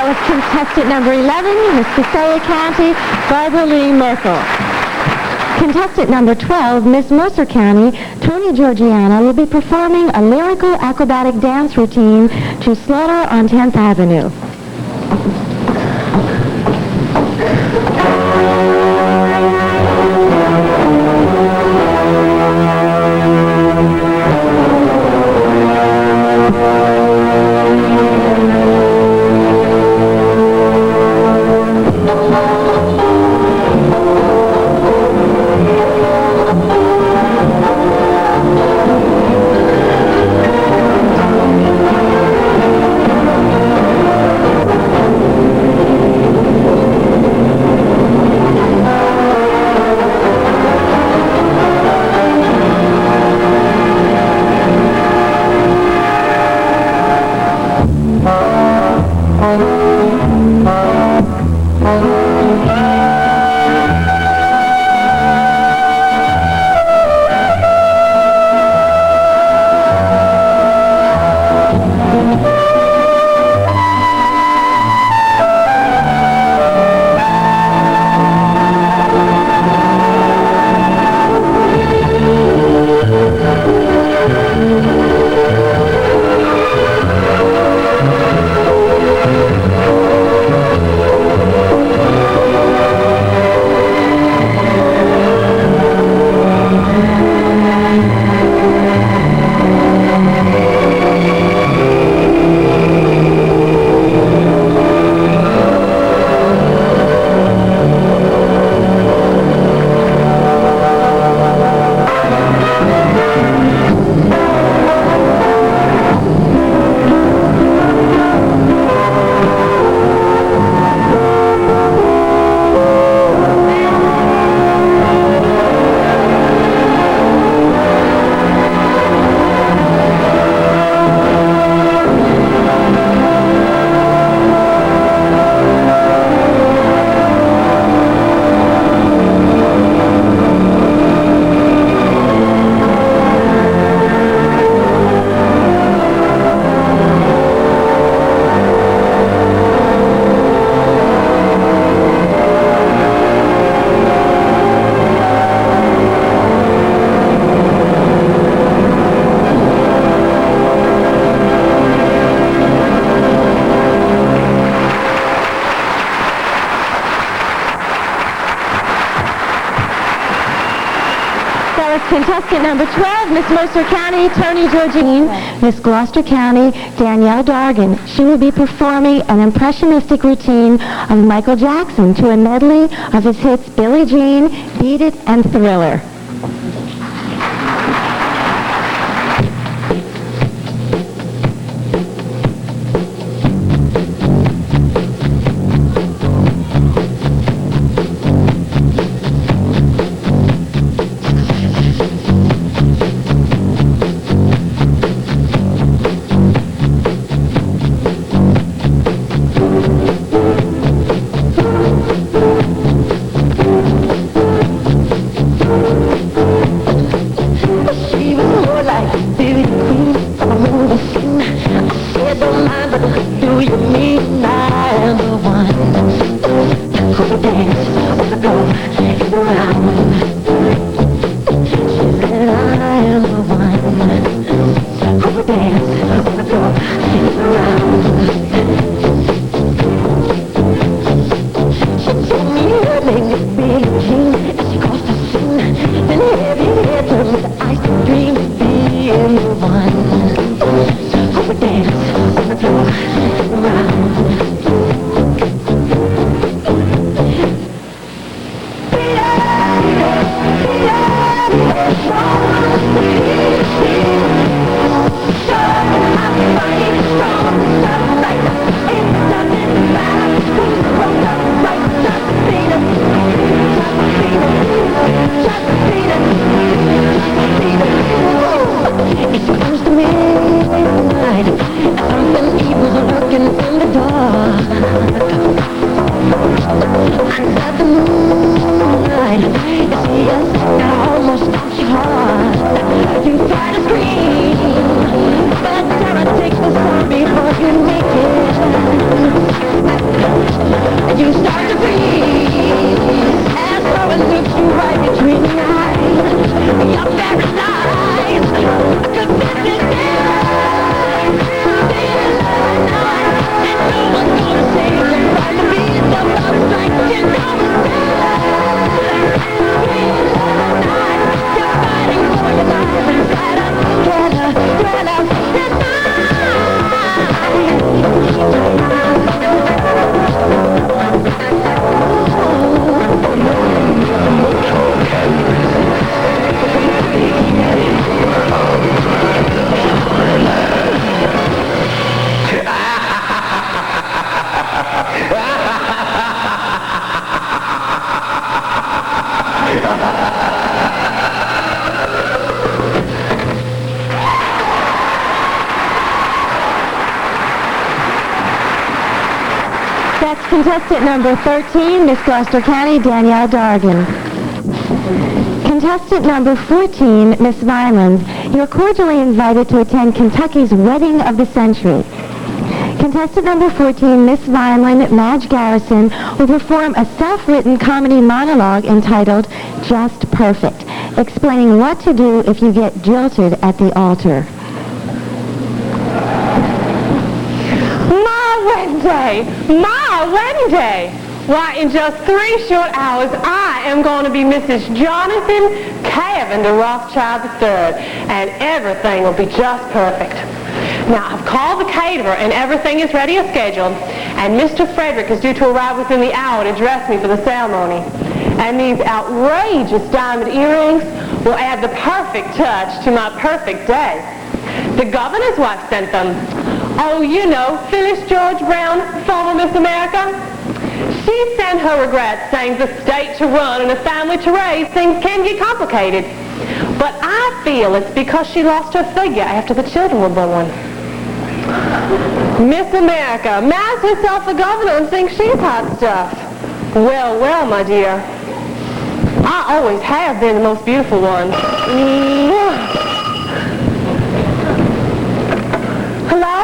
That was contestant number 11, Miss Passaic County, Barbara Lee Merkel. Contestant number 12, Miss Mercer County, Tony Georgiana, will be performing a lyrical acrobatic dance routine to Slaughter on 10th Avenue. Contestant number 12, Miss Mercer County, Tony Georgine. Miss Gloucester County, Danielle Dargan. She will be performing an impressionistic routine of Michael Jackson to a medley of his hits Billie Jean, Beat It, and Thriller. Before you make it That's contestant number 13, Miss Gloucester County, Danielle Dargan. Contestant number 14, Miss Vineland, you're cordially invited to attend Kentucky's Wedding of the Century. Contestant number 14, Miss Vineland, Madge Garrison, will perform a self-written comedy monologue entitled Just Perfect, explaining what to do if you get jilted at the altar. My wedding day! Why, in just 3 short hours, I am going to be Mrs. Jonathan Cavender Rothschild III, and everything will be just perfect. Now, I've called the caterer, and everything is ready as scheduled, and Mr. Frederick is due to arrive within the hour to dress me for the ceremony. And these outrageous diamond earrings will add the perfect touch to my perfect day. The governor's wife sent them. Oh, you know, Phyllis George Brown, former Miss America. She sent her regrets, saying the state to run and a family to raise, things can get complicated. But I feel it's because she lost her figure after the children were born. Miss America marries herself the governor and thinks she's hot stuff. Well, well, my dear. I always have been the most beautiful one. Hello?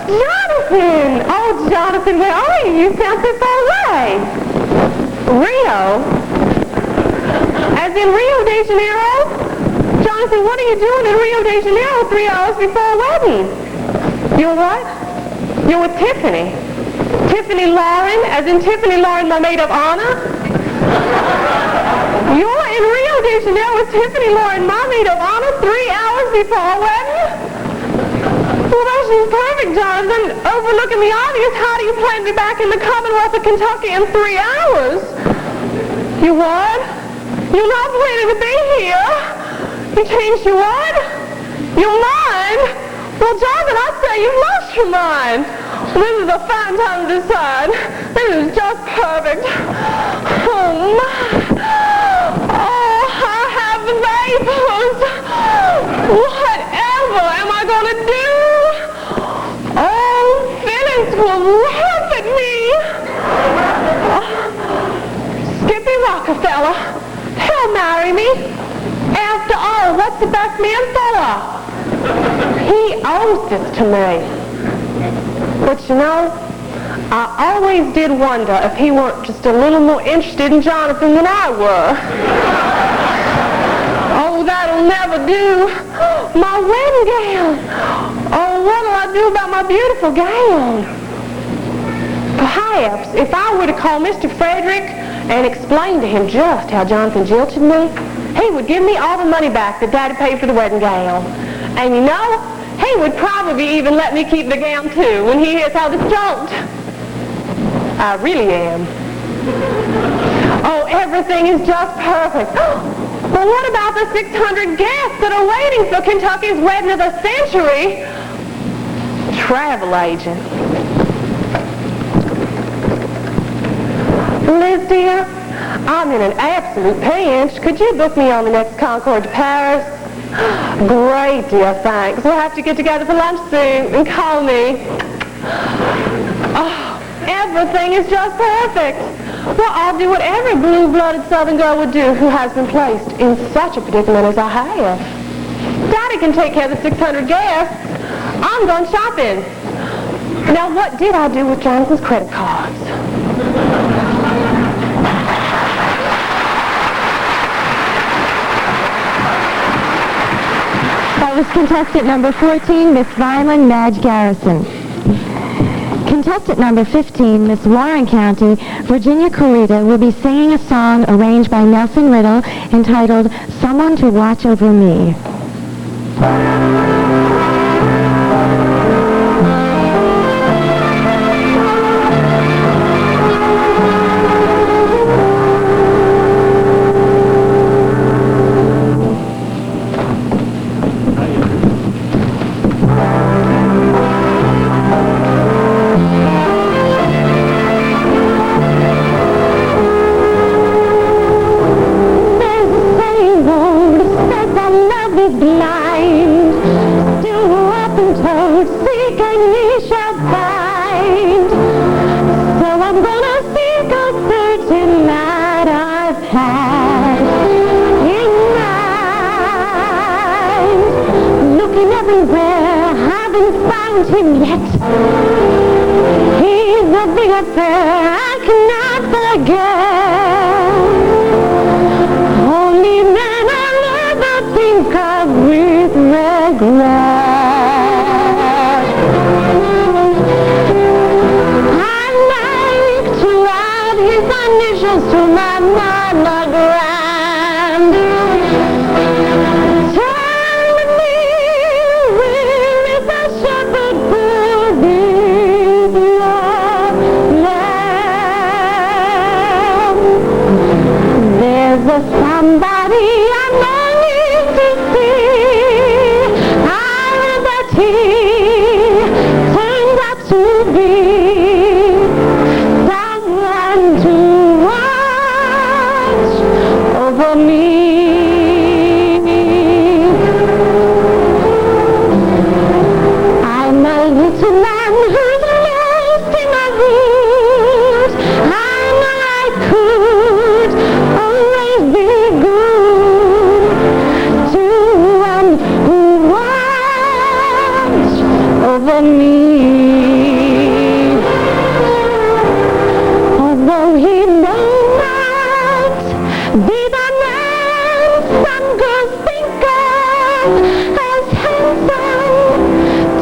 Jonathan! Oh, Jonathan, where are you? You sound so far away. Rio? As in Rio de Janeiro? Jonathan, what are you doing in Rio de Janeiro 3 hours before a wedding? You're what? You're with Tiffany. Tiffany Lauren, as in Tiffany Lauren, my maid of honor? You're in Rio de Janeiro with Tiffany Lauren, my maid of honor, 3 hours before a wedding? Well, that seems perfect, Jonathan. Overlooking the obvious, how do you plan to be back in the Commonwealth of Kentucky in 3 hours? You what? You're not planning to be here? You changed your what? Your mind? Well, Jonathan, I say you've lost your mind. This is a fine time to decide. This is just perfect. Oh, my. Oh, I have the vapors. Whatever am I going to do? Oh, Phyllis will laugh at me. Skippy Rockefeller, he'll marry me. After all, what's the best man for? He owes this to me. But you know, I always did wonder if he weren't just a little more interested in Jonathan than I were. Oh, that'll never do. My wedding gown. Oh, what'll I do about my beautiful gown? Perhaps if I were to call Mr. Frederick and explain to him just how Jonathan jilted me, he would give me all the money back that Daddy paid for the wedding gown. And you know, he would probably even let me keep the gown too when he hears how it's joked. I really am. Oh, everything is just perfect. Well, what about the 600 guests that are waiting for Kentucky's Wedding of the Century? Travel agent. Liz, dear, I'm in an absolute pinch. Could you book me on the next Concorde to Paris? Great, dear, thanks. We'll have to get together for lunch soon and call me. Oh, everything is just perfect. Well, I'll do what every blue-blooded Southern girl would do who has been placed in such a predicament as I have. Daddy can take care of the 600 guests. I'm going shopping. Now, what did I do with Jonathan's credit cards? That was contestant number 14, Miss Vineland Madge Garrison. Contestant number 15, Miss Warren County, Virginia Corita, will be singing a song arranged by Nelson Riddle entitled Someone to Watch Over Me. Seek and ye shall find. So everywhere, haven't found him yet. He's a big affair I cannot forget. Only man I'll never think of with regret. I'd like to add his initials to my monogram. Tell me, where is the shepherd who is your lamb? There's a somebody I'm longing to see. I heard that he turned out to be someone to watch over me. I'm a little man who's lost in my roots. I know I could always be good to one who watched over me. Although he may not be the man some girls think of as handsome,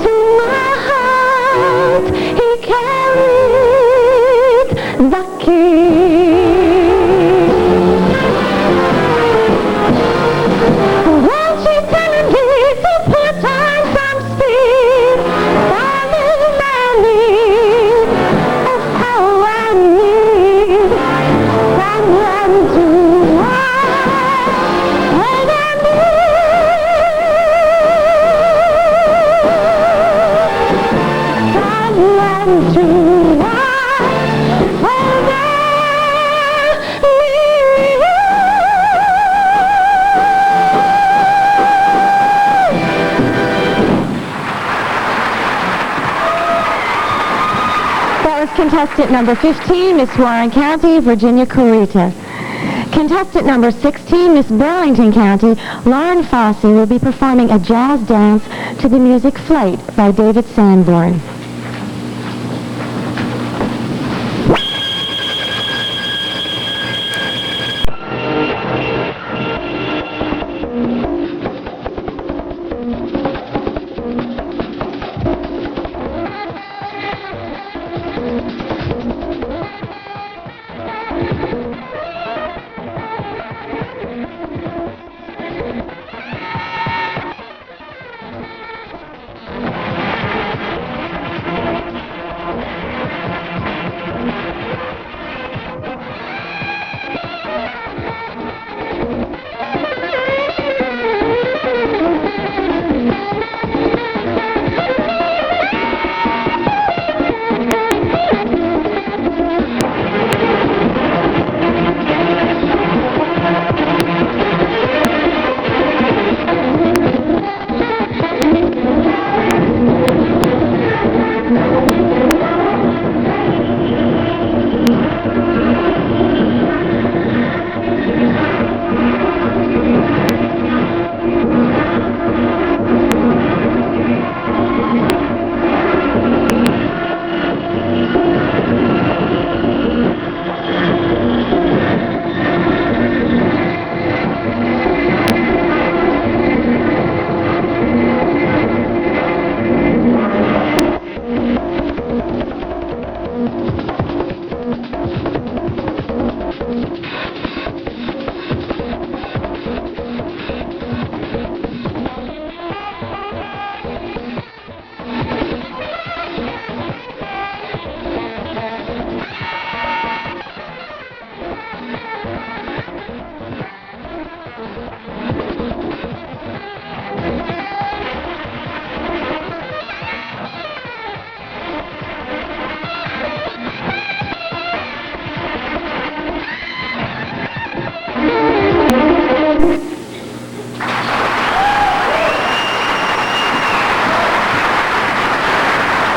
to my heart he carried the key. Won't you tell him to put on some speed? Darling Manny, oh how I need someone to watch over me. Someone to watch over me. That was contestant number 15, Miss Warren County, Virginia Corita. Contestant number 16, Miss Burlington County, Lauren Fossey, will be performing a jazz dance to the music Flight by David Sanborn.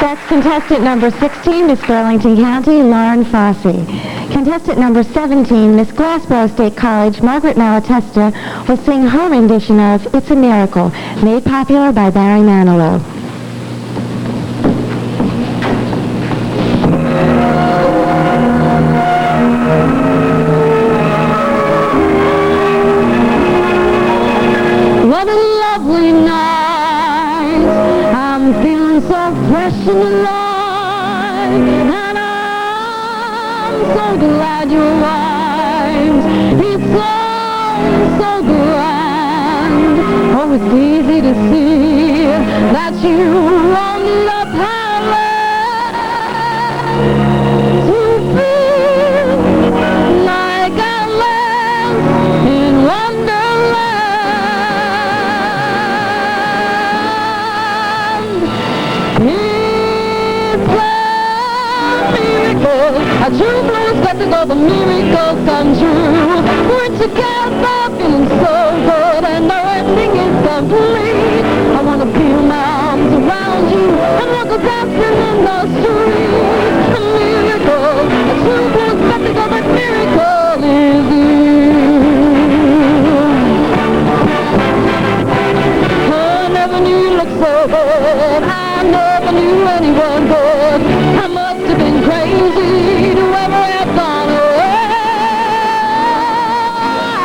That's contestant number 16, Miss Burlington County, Lauren Fossey. Contestant number 17, Miss Glassboro State College, Margaret Malatesta, will sing her rendition of It's a Miracle, made popular by Barry Manilow. What a lovely night. I'm feeling so fresh and alive, and I'm so glad you arrived. It's all so grand. Oh, it's easy to see that you won the palace. To feel like a lamb in Wonderland. It's a true blue spectacle, the miracle come true. We're together, feeling so good, and our ending is complete. I want to feel my arms around you and walk dancing in the street. A miracle, a true blue spectacle, the miracle is you. I never knew you looked so good. I never knew anyone good. I must have been crazy to ever have gone away.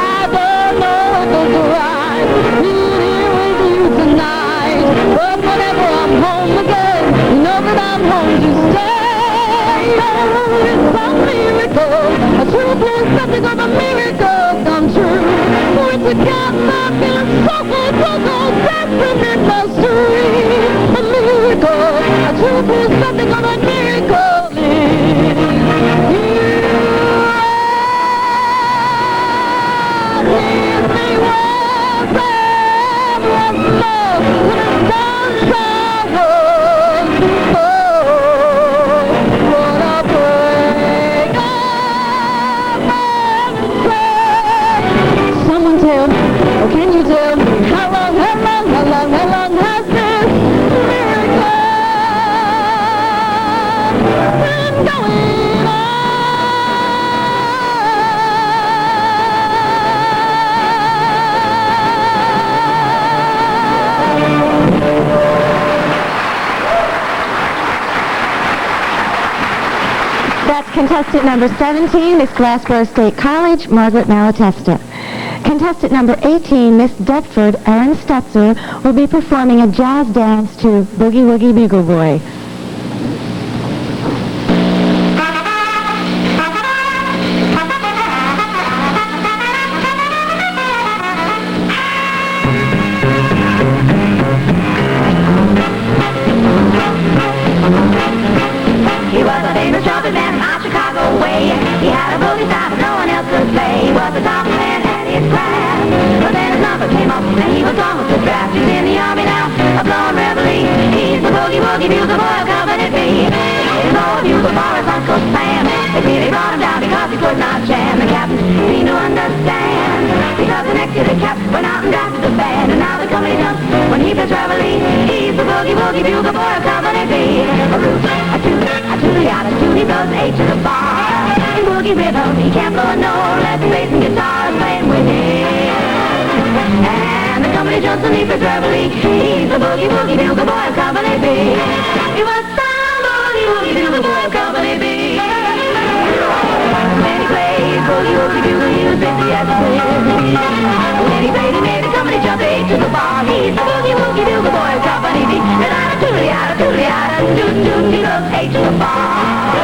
I don't know if it's right being here with you tonight, but whenever I'm home again, you know that I'm home to stay. Oh, it's a miracle, a true blue spectacle, a miracle come true. We're together, feeling so good, dancing in the street. A miracle, a true blue spectacle, a miracle is you. Give me one breath of love when it's done showers. Oh, what a break up and say. Someone tell me, or can you tell me, how long has this miracle been going on? That's contestant number 17, Miss Glassboro State College, Margaret Malatesta. Contestant number 18, Miss Deptford, Erin Stetzer, will be performing a jazz dance to Boogie Woogie Bugle Boy. He was a famous trumpet man from Chicago way. He had a boogie style that no one else could play. He was the top man at his class. But then his number came up and he was gone with the draft. He's in the army now, a blowing reveille. He's the boogie woogie bugle boy of Company B. His old bugle for his Uncle Sam. They say they brought him down because he could not jam. The captain seemed to understand, because the next year the cap went out and drafted the band. And now the company jumps when he plays reveille. He's the boogie woogie bugle boy of Company B. A root, a toot, a tootie out, a tootie blows A to the bar. In boogie rhythm he can't blow a note, let the bass and guitar playing with him. And the company jumps when he plays reveille. He's the boogie woogie bugle boy of Company B. He was the boogie woogie bugle boy of Company B. When he played boogie woogie bugle, he was busy as a whiz. When he played, he made the company jump A to the bar. He's the boogie woogie bugle boy of Company B. And a tootie out, doot doot, he goes A to the bar.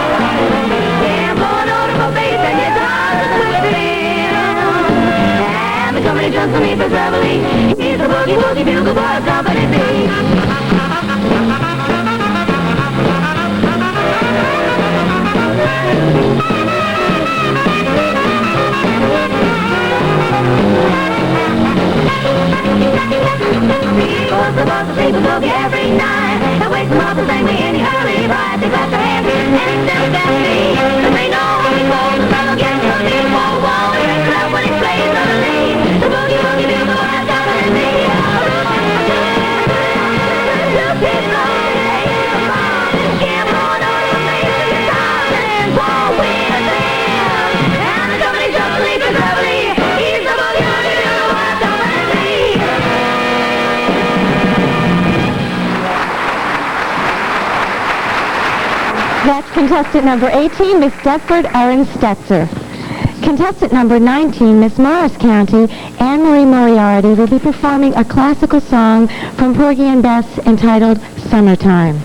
Yeah, blowing over for bass and guitar to the in. And the company jumps when he plays reveille. He's the boogie woogie bugle boy of Company B. Was the boss to sleep with boogie every night, and wake them up the same way in the early rise. They clap their hands and still stand me. Cause they know when he goes, the sun will get to the wall, wall. They break it up when he plays on the lead. The boogie woogie bugle boy of Company B. That's contestant number 18, Miss Deptford Erin Stetzer. Contestant number 19, Miss Morris County, Anne Marie Moriarty, will be performing a classical song from Porgy and Bess entitled Summertime.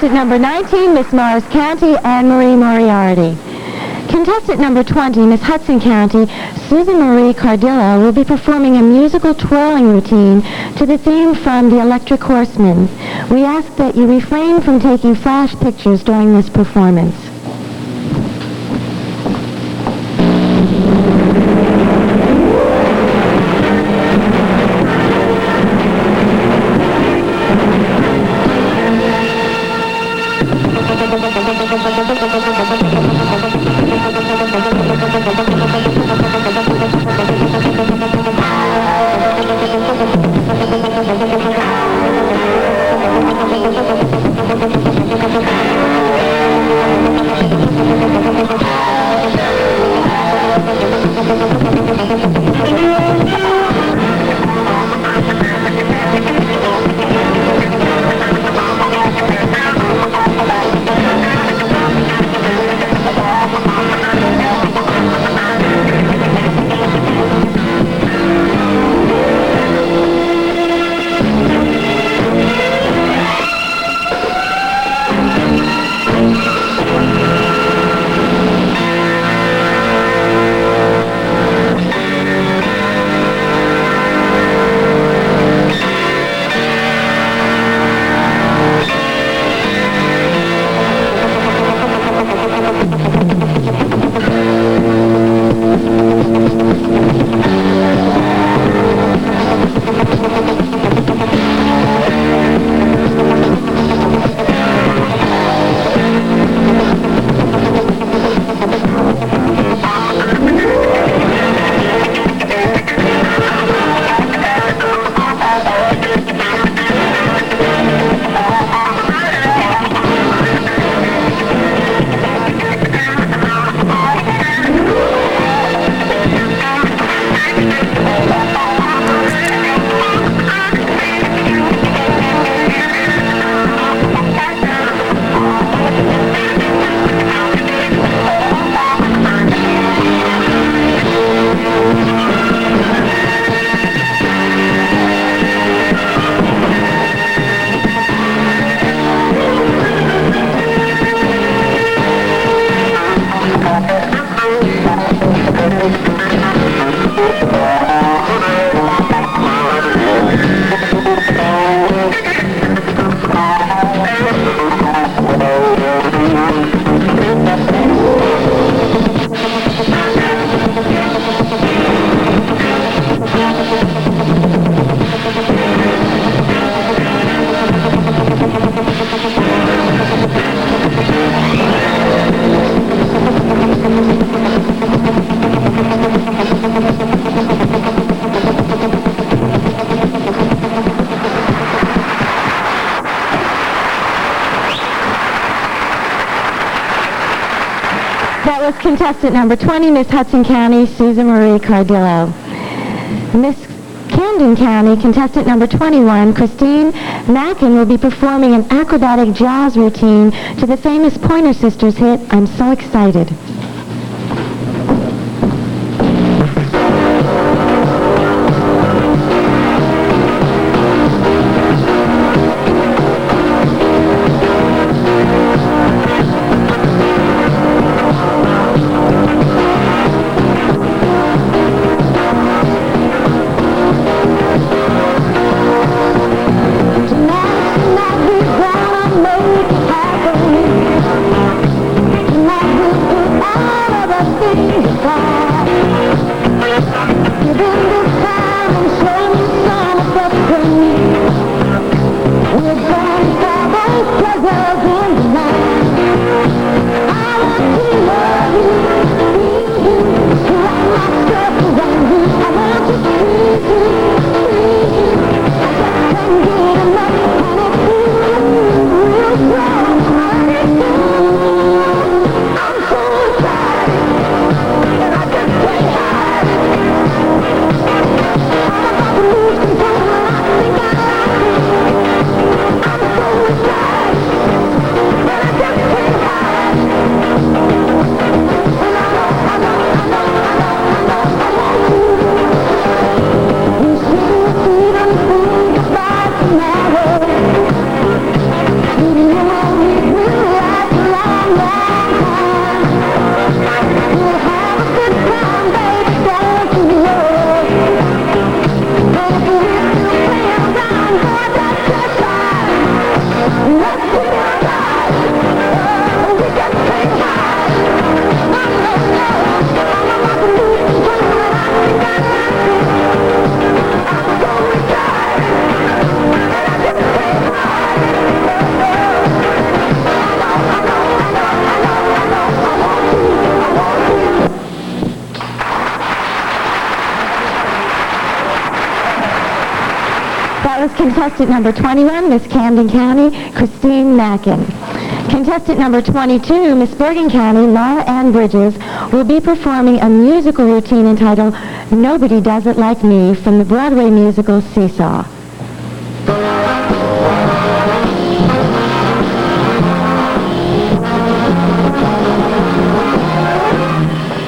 Contestant number 19, Miss Morris County, Anne Marie Moriarty. Contestant number 20, Miss Hudson County, Susan Marie Cardillo, will be performing a musical twirling routine to the theme from The Electric Horseman. We ask that you refrain from taking flash pictures during this performance. was contestant number 20, Miss Hudson County, Susan Marie Cardillo. Miss Camden County, contestant number 21, Christine Mackin, will be performing an acrobatic jazz routine to the famous Pointer Sisters hit, I'm So Excited. Contestant number 21, Miss Camden County, Christine Mackin. Contestant number 22, Miss Bergen County, Laura Ann Bridges, will be performing a musical routine entitled Nobody Does It Like Me from the Broadway musical Seesaw.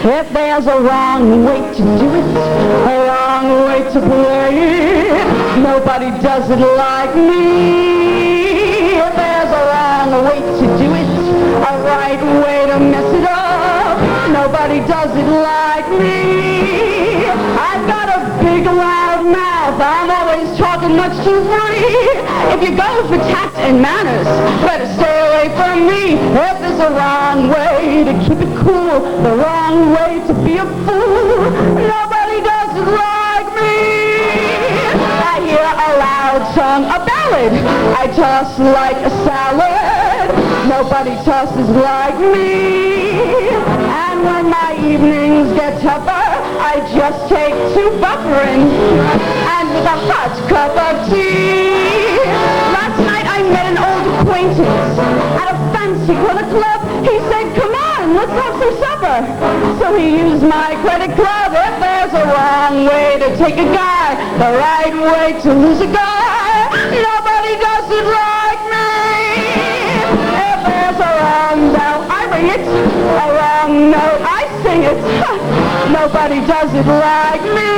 If there's a wrong way to do it, a wrong way to play it, nobody does it like me. If there's a wrong way to do it, a right way to mess it up, nobody does it like me. I've got a big loud mouth, I'm always talking much too free. If you go for tact and manners, better stay away from me. If there's a wrong way to keep it cool, the wrong way to be a fool, nobody does it like me. I hear a loud song, a ballad, I toss like a salad, nobody tosses like me. And when my evenings get tougher, I just take to buffering, and with a hot cup of tea. Last night I met an old acquaintance at a fancy corner club. He said, come on, let's have some supper. So he used my credit card. If there's a wrong way to take a guy, the right way to lose a guy, nobody does it like me. If there's a wrong bell, I ring it. A wrong note, I sing it. Nobody does it like me.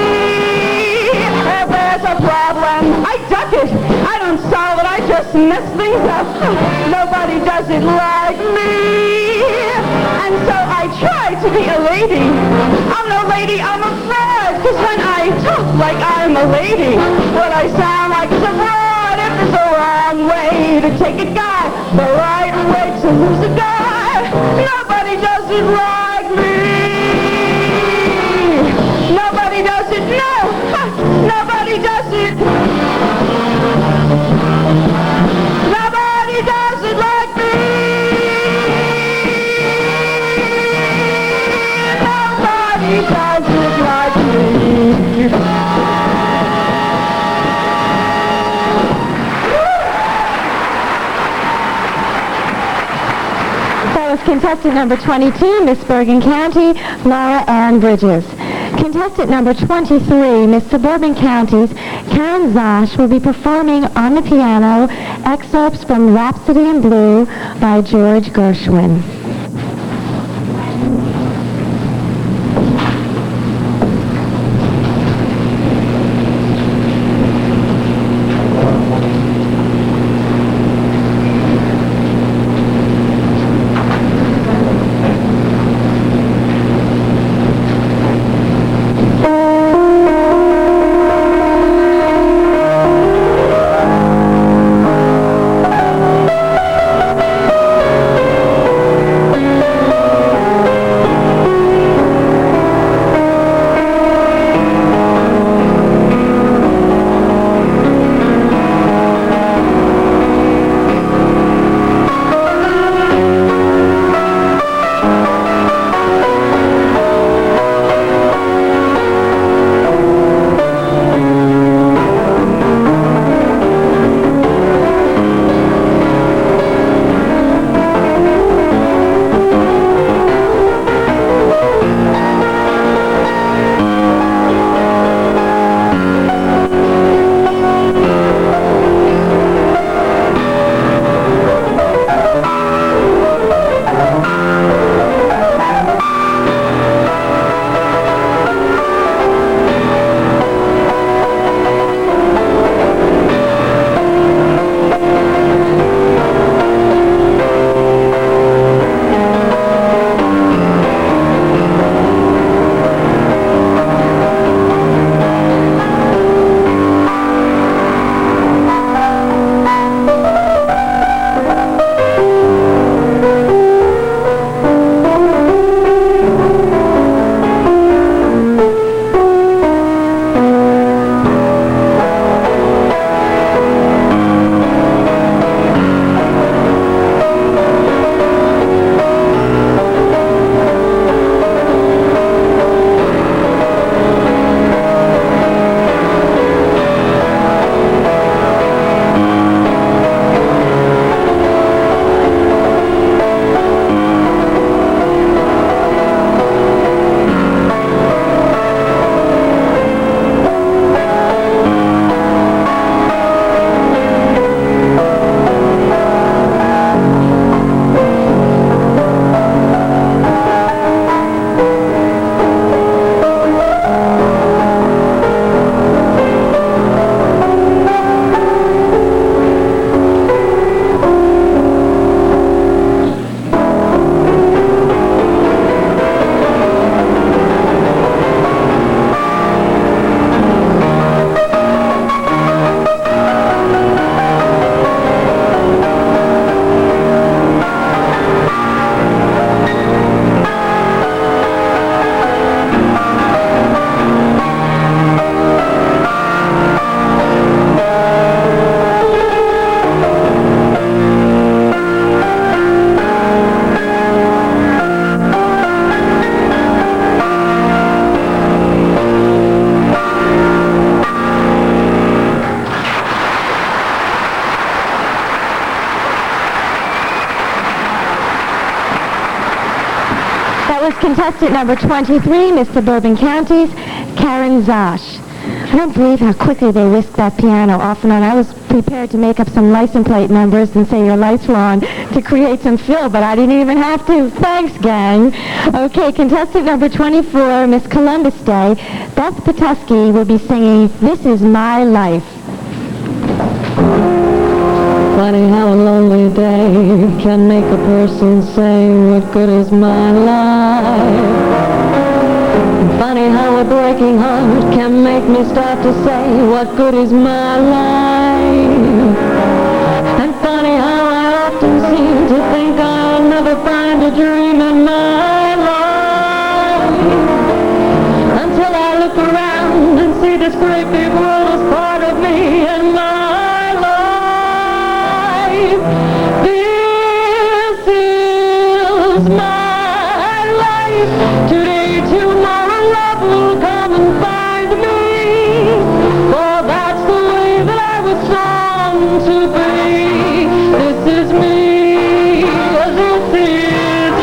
If there's a problem, I duck it. I don't solve it, I just mess things up. Nobody does it like me. And so I try to be a lady. I'm no lady, I'm a fraud. Cause when I talk like I'm a lady, what I sound like is a fraud. If there's a wrong way to take a guy, the right way to lose a guy, nobody does it like me. Nobody does it, no! Nobody does it! Nobody does it like me! Nobody does it like me! contestant number 22, Miss Bergen County, Laura Ann Bridges. Contestant number 23, Miss Suburban Counties, Karen Zosh, will be performing on the piano excerpts from Rhapsody in Blue by George Gershwin. Contestant number 23, Miss Suburban Counties, Karen Zosh. I don't believe how quickly they whisked that piano off and on. I was prepared to make up some license plate numbers and say your lights were on to create some fill, but I didn't even have to. Thanks, gang. Okay, contestant number 24, Miss Columbus Day, Beth Patuski will be singing This Is My Life. Funny how a lonely day can make a person say, what good is my life? Funny how a breaking heart can make me start to say, what good is my life? And funny how I often seem to think I'll never find a dream in my life, until I look around and see this great big world as part of me and my This is my life. Today, tomorrow, love will come and find me. For that's the way that I was born to be. This is me. This is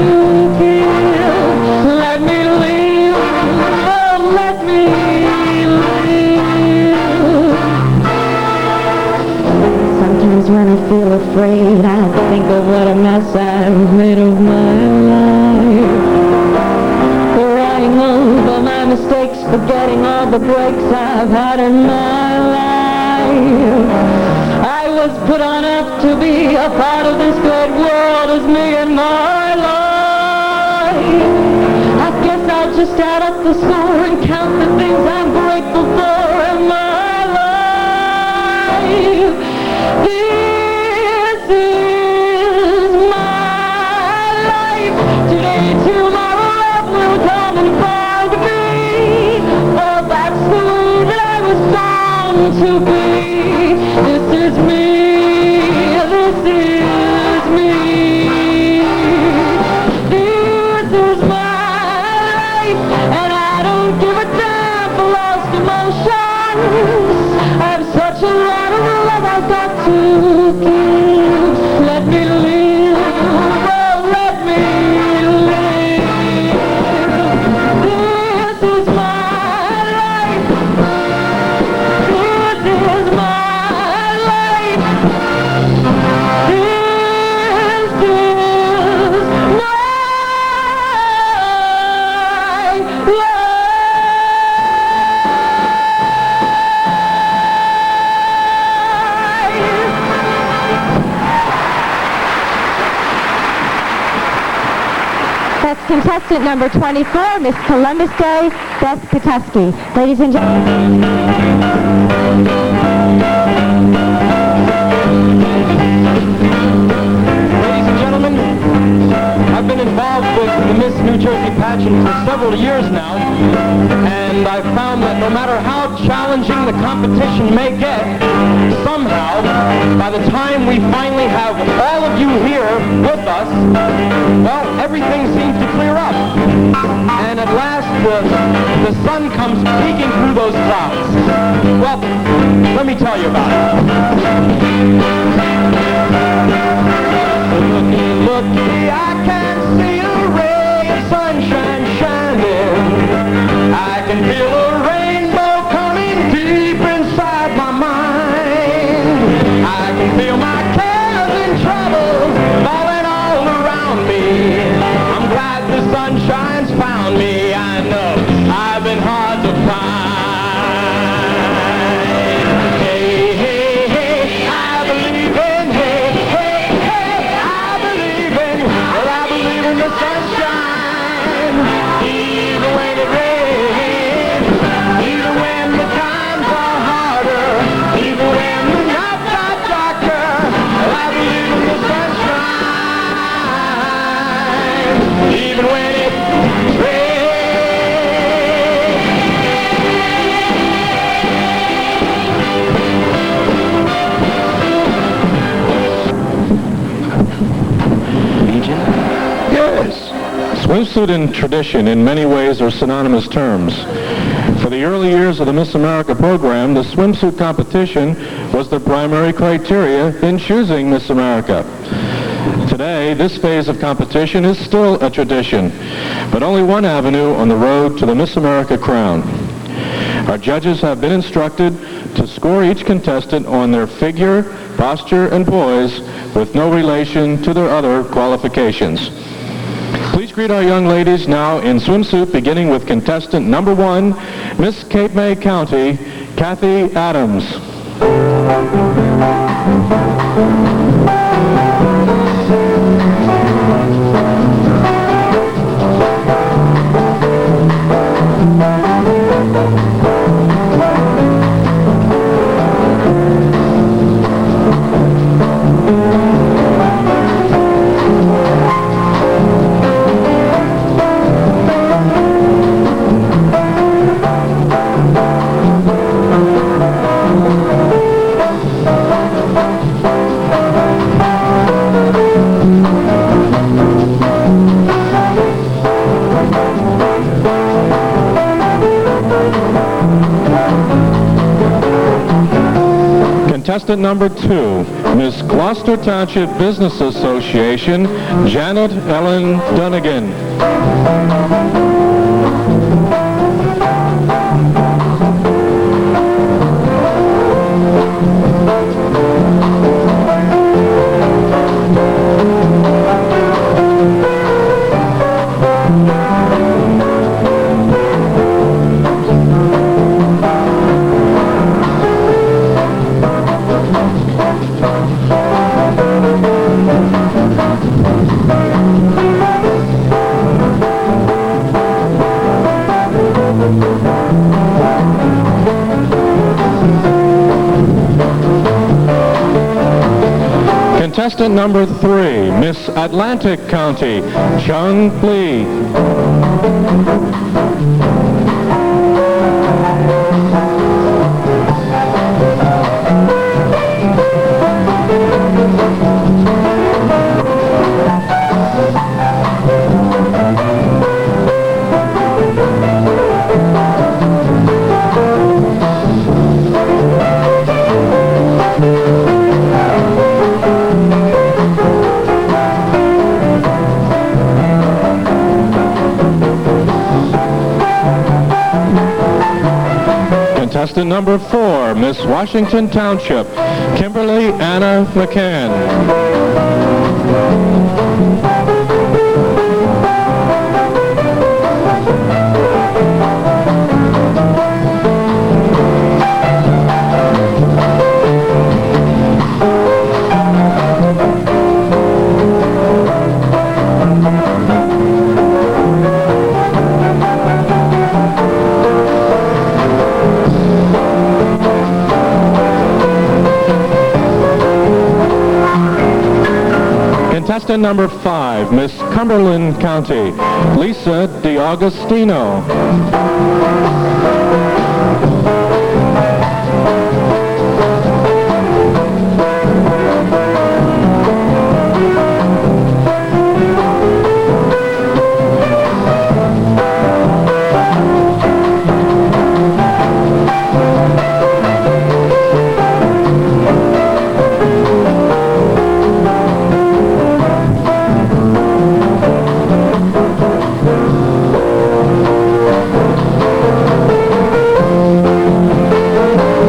to kill. Let me live, oh, let me live. Sometimes when I feel afraid, I think of what a mess I've made of my life. Crying over my mistakes, forgetting all the breaks I've had in my life. I was put on earth to be a part of this great world as me and my life. I guess I'll just add up the score and count the things I'm grateful for in my life. This is my life. Today, tomorrow, love will come and find me. Oh, that's the way that I was born to be. This is me, this is me. This is my life, and I don't give a damn for lost emotions. I've such a lot of love I've got to give. Let me live, oh, let me live. This is my life. This is my life. This is my life. That's contestant number 24, Miss Columbus Day, Beth Katuski. Ladies and gentlemen. Ladies and gentlemen, I've been involved with the Miss New Jersey pageant for several years now, and I've found that no matter how challenging the competition may get, somehow, by the time we finally have all of you here with us, well, everything seems to clear up. And at last, the sun comes peeking through those clouds. Well, let me tell you about it. Looky, I can see a ray of sunshine shining. I can feel a rainbow coming deep inside my mind. I can feel my cares and troubles falling all around me. I'm glad the sunshine's found me. I know I've been hard to find. Hey, hey, hey, I believe in, hey, hey, hey, I believe in, well, I believe in the sunshine. Even when it rains, even when the times are harder, even when the nights are darker, well, I believe in the sunshine. Even when it rains. Yes. Swimsuit and tradition in many ways are synonymous terms. For the early years of the Miss America program, the swimsuit competition was the primary criteria in choosing Miss America. Today, this phase of competition is still a tradition, but only one avenue on the road to the Miss America crown. Our judges have been instructed to score each contestant on their figure, posture, and poise with no relation to their other qualifications. Please greet our young ladies now in swimsuit, beginning with contestant number 1, Miss Cape May County, Kathy Adams. Contestant number 2, Miss Gloucester Township Business Association, Janet Ellen Dunnigan. Contestant number 3, Miss Atlantic County, Chung Lee. Contestant number 4, Miss Washington Township, Kimberly Anna McCann. Contestant number 5, Miss Cumberland County, Lisa DiAugustino.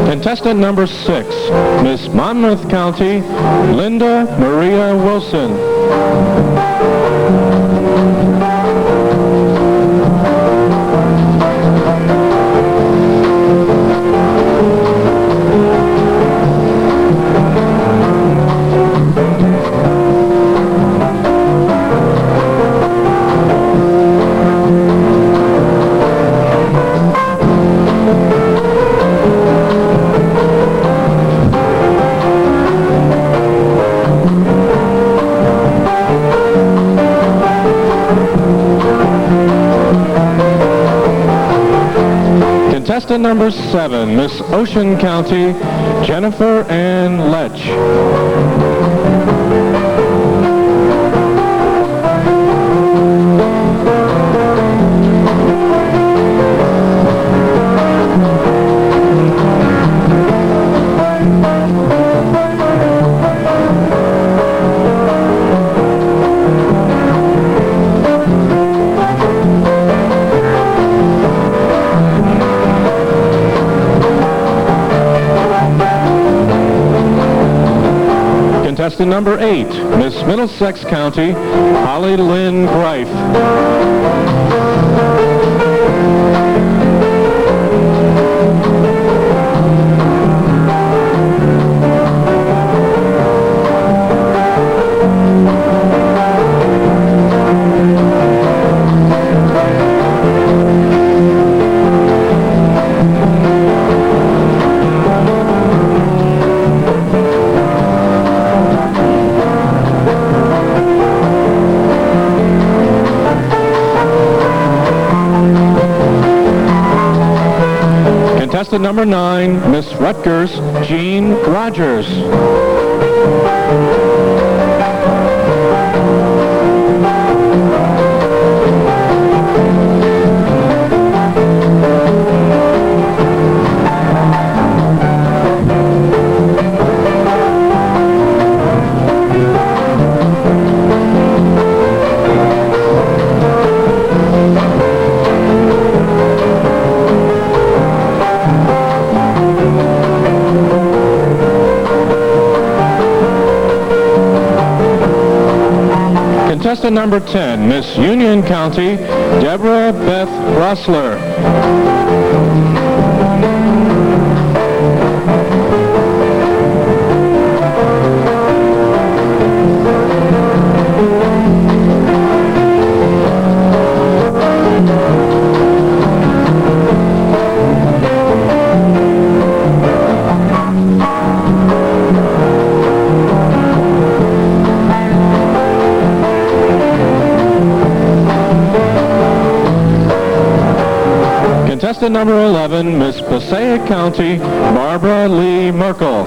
Contestant number 6, Miss Monmouth County, Linda Maria Wilson. Contestant number 7, Miss Ocean County, Jennifer Ann Lech. Contestant number 8, Miss Middlesex County, Holly Lynn Greif. Contestant number 9, Miss Rutgers, Jean Rogers. Contestant number 10, Miss Union County, Deborah Beth Rossler. Contestant number 11, Miss Passaic County, Barbara Lee Merkel.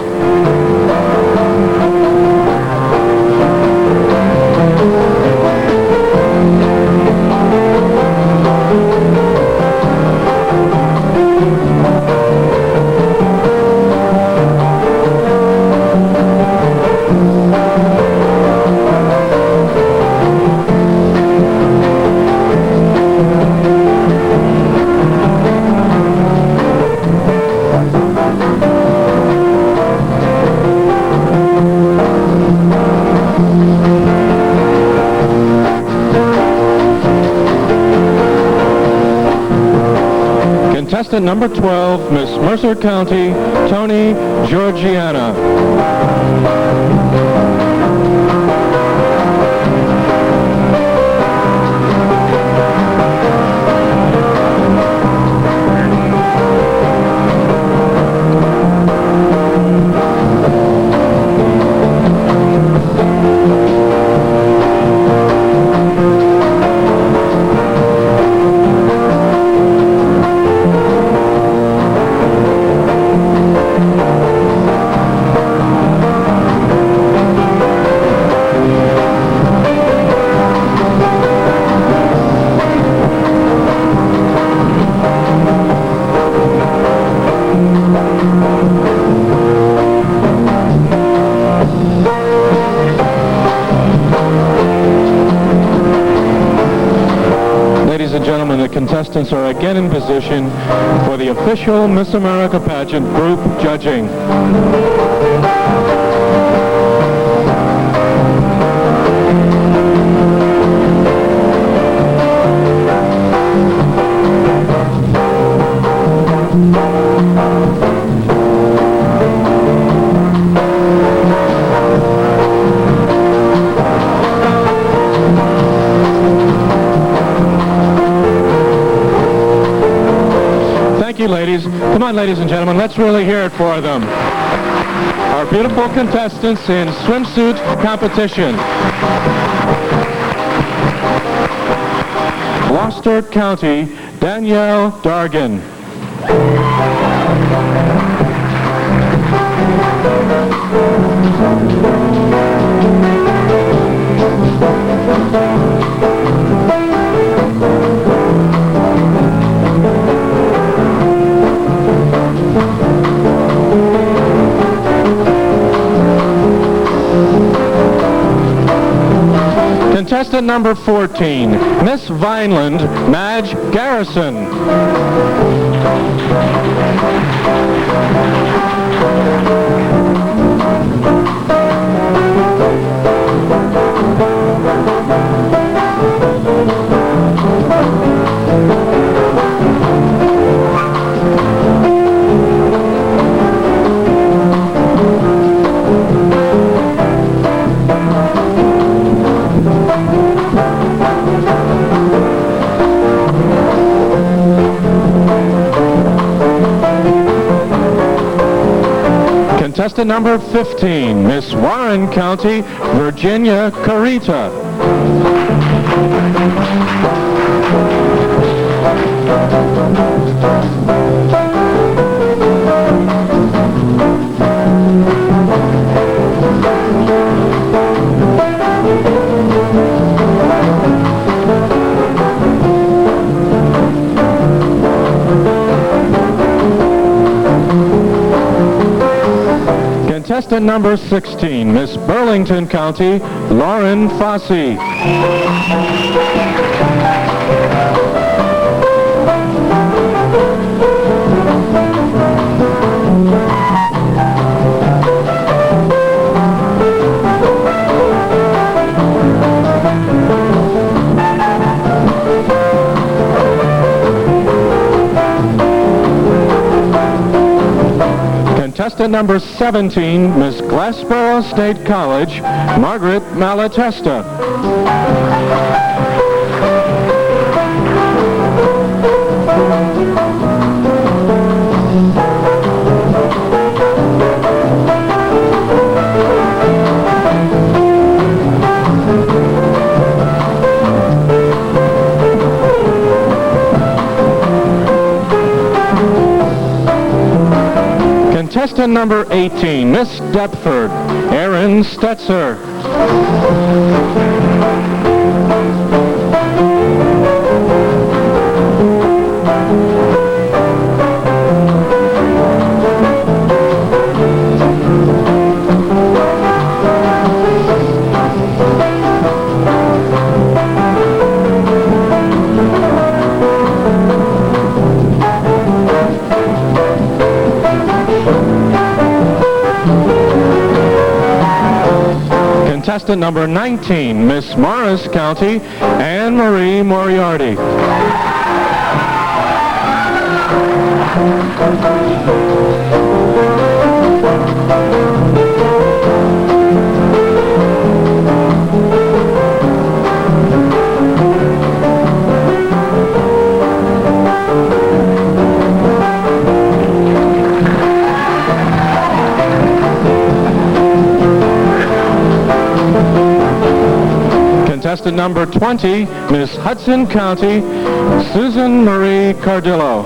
Contestant number 12, Miss Mercer County, Tony Georgiana. Ladies and gentlemen, the contestants are again in position for the official Miss America pageant group judging. Thank you, ladies. Come on, ladies and gentlemen, let's really hear it for them. Our beautiful contestants in swimsuit competition. Gloucester County, Danielle Dargan. Contestant number 14, Miss Vineland, Madge Garrison. Contestant number 15, Miss Warren County, Virginia Carita. Contestant number 16, Miss Burlington County, Lauren Fossey. Contestant number 17, Miss Glassboro State College, Margaret Malatesta. Contestant number 18, Miss Deptford, Erin Stetzer. Contestant number 19, Miss Morris County, Anne Marie Moriarty. Contestant number 20, Miss Hudson County, Susan Marie Cardillo.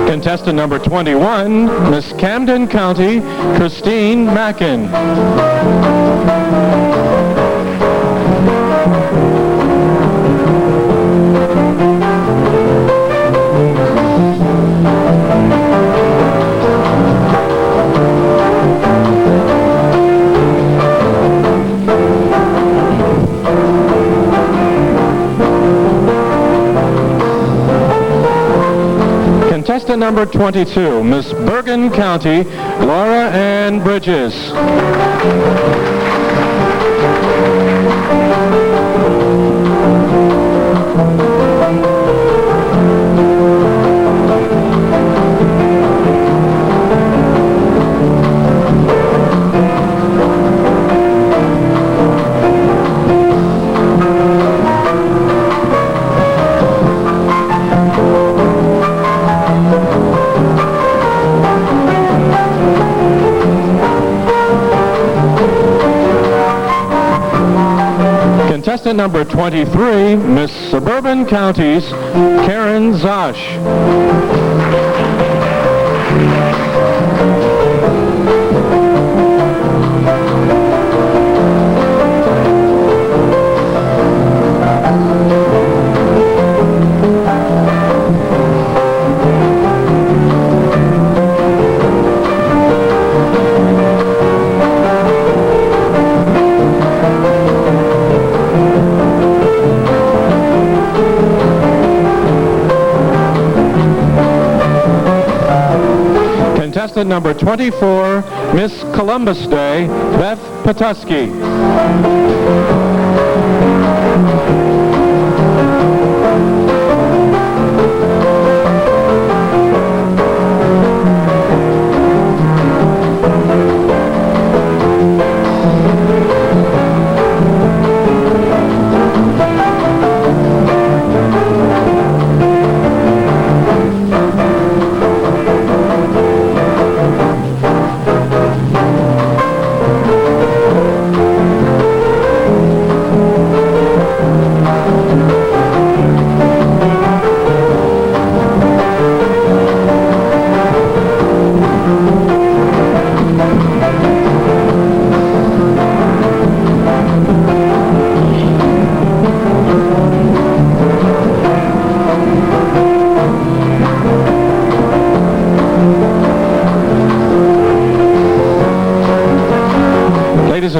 Contestant number 21, Miss Camden County, Christine Mackin. Contestant number 22, Miss Bergen County, Laura Ann Bridges. Contestant number 23, Miss Suburban Counties, Karen Zosh. Contestant number 24, Miss Columbus Day, Beth Patuski.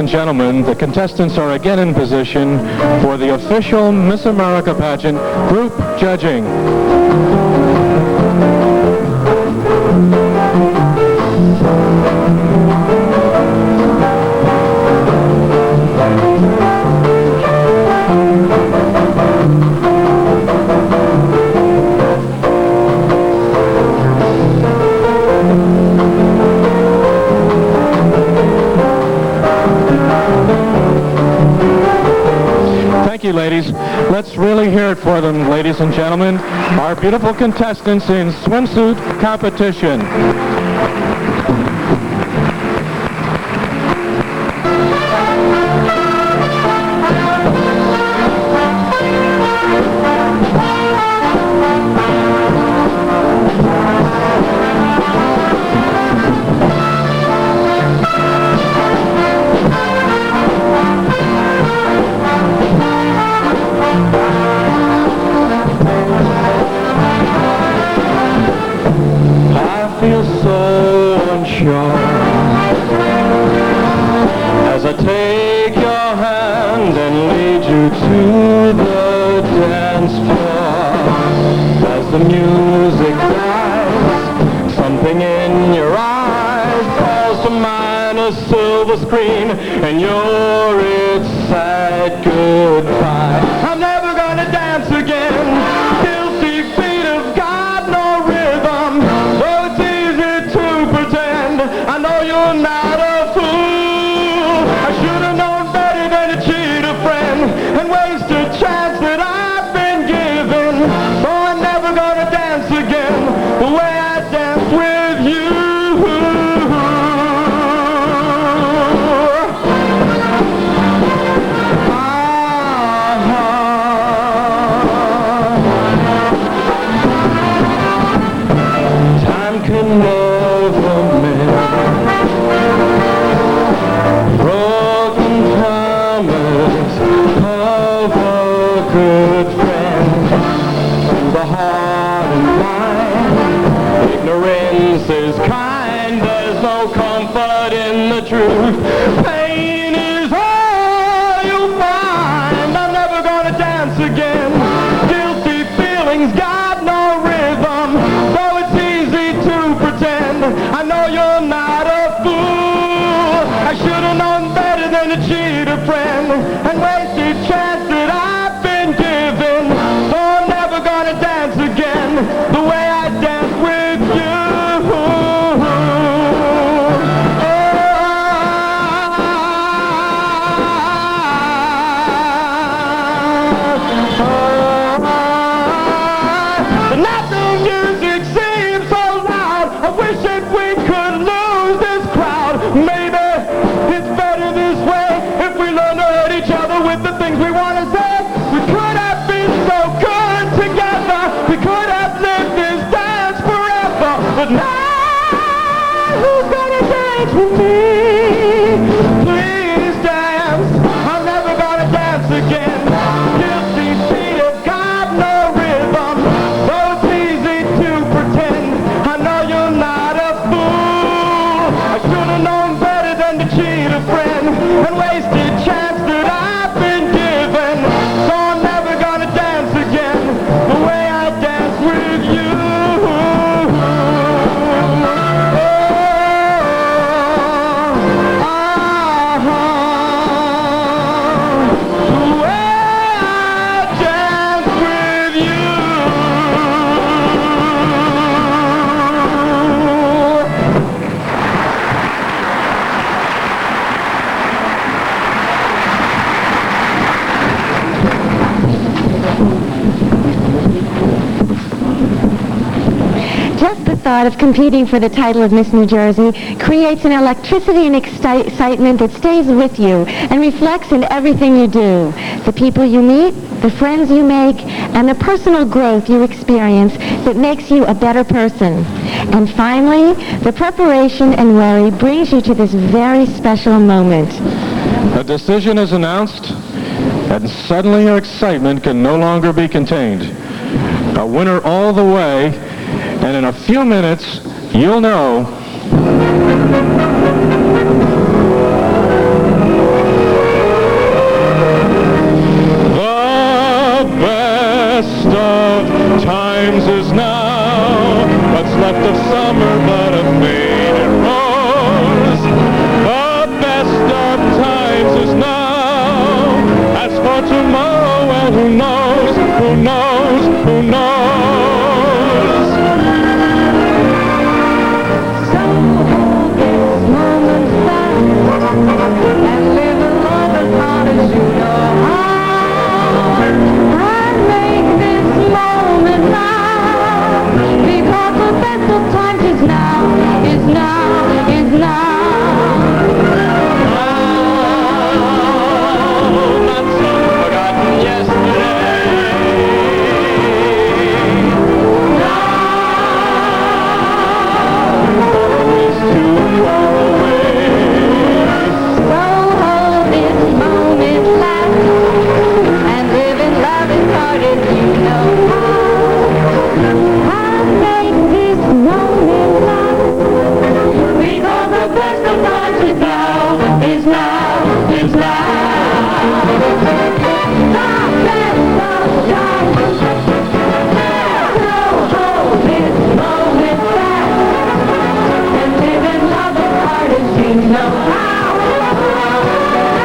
and gentlemen, the contestants are again in position for the official Miss America pageant group judging. Thank you, ladies. Let's really hear it for them, ladies and gentlemen. Our beautiful contestants in swimsuit competition. Feel so unsure as I take your hand and lead you to the dance floor. As the music dies, something in your eyes calls to mind a silver screen, and you're its sad goodbye. I'm never gonna dance again. Guilty feet have got no rhythm. I know you're not a fool. I should have known better than to cheat a friend and waste a chance that I've been given. So I'm never gonna dance again the way I danced with you. Time can never mend broken promise of a good friend. To the heart and mind, ignorance is kind. There's no comfort in the truth. Pain is all you'll find. I'm never gonna dance again. Guilty feelings got no rhythm, so it's easy to pretend. I know you're not a fool. I should have known better than to cheat a friend and waste a chance that I've been given. So I'm never gonna dance again the way I danced with you. Now the music seems so loud. I wish that we could lose this crowd. Maybe it's better this way if we learn to hurt each other with the things we want to say. We could have been so good together. We could have lived this dance forever. But now, who's gonna dance with me? Please dance. I'm never gonna dance again. Guilty feet have got no rhythm, so it's easy to pretend. I know you're not a fool. I should have known better than to cheat a friend and waste a chance that I've been given. So I'm never gonna dance again the way I danced with you. The way I danced with you. Just the thought of competing for the title of Miss New Jersey creates an electricity and excitement that stays with you and reflects in everything you do. The people you meet, the friends you make, and the personal growth you experience that makes you a better person. And finally, the preparation and worry brings you to this very special moment. A decision is announced, and suddenly your excitement can no longer be contained. A winner all the way, and in a few minutes, you'll know. for tomorrow, well, who knows, who knows, who knows? So hold this moment fast and live a love as hard as you know how. And make this moment last, because the best of times is now, is now, is now. Not some forgotten yesterday. Is too far away. So hold this moment last and live in love as hard as you know how. And make this moment last, because the best of times is now, is now, is now. The best of times. So hold this moment fast and live in love as hard as you know how.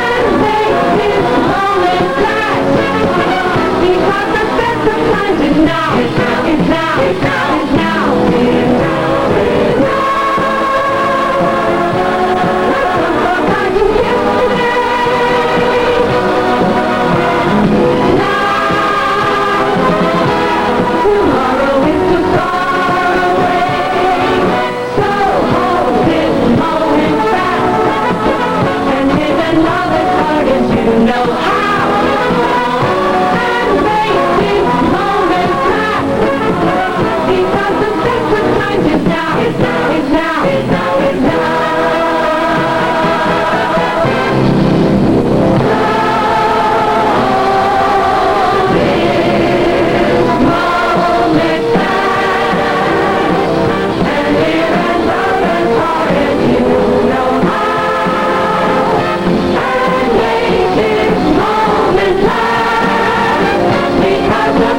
And make this moment last, because the best of times is now, is now, is now, is now, is now, is now, is now. Sometimes it's yesterday. Tomorrow is too far away. So hold this moment fast and live in love as hard as you know how. And make this moment last, because the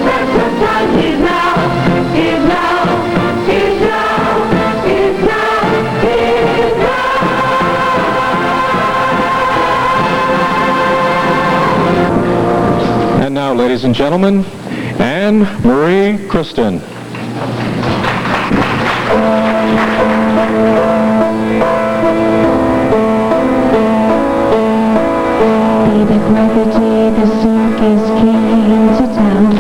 best of times is now, is now, is now, is now, is now. And now, ladies and gentlemen, Anne Marie Kristen. The gravity, the circus came to town.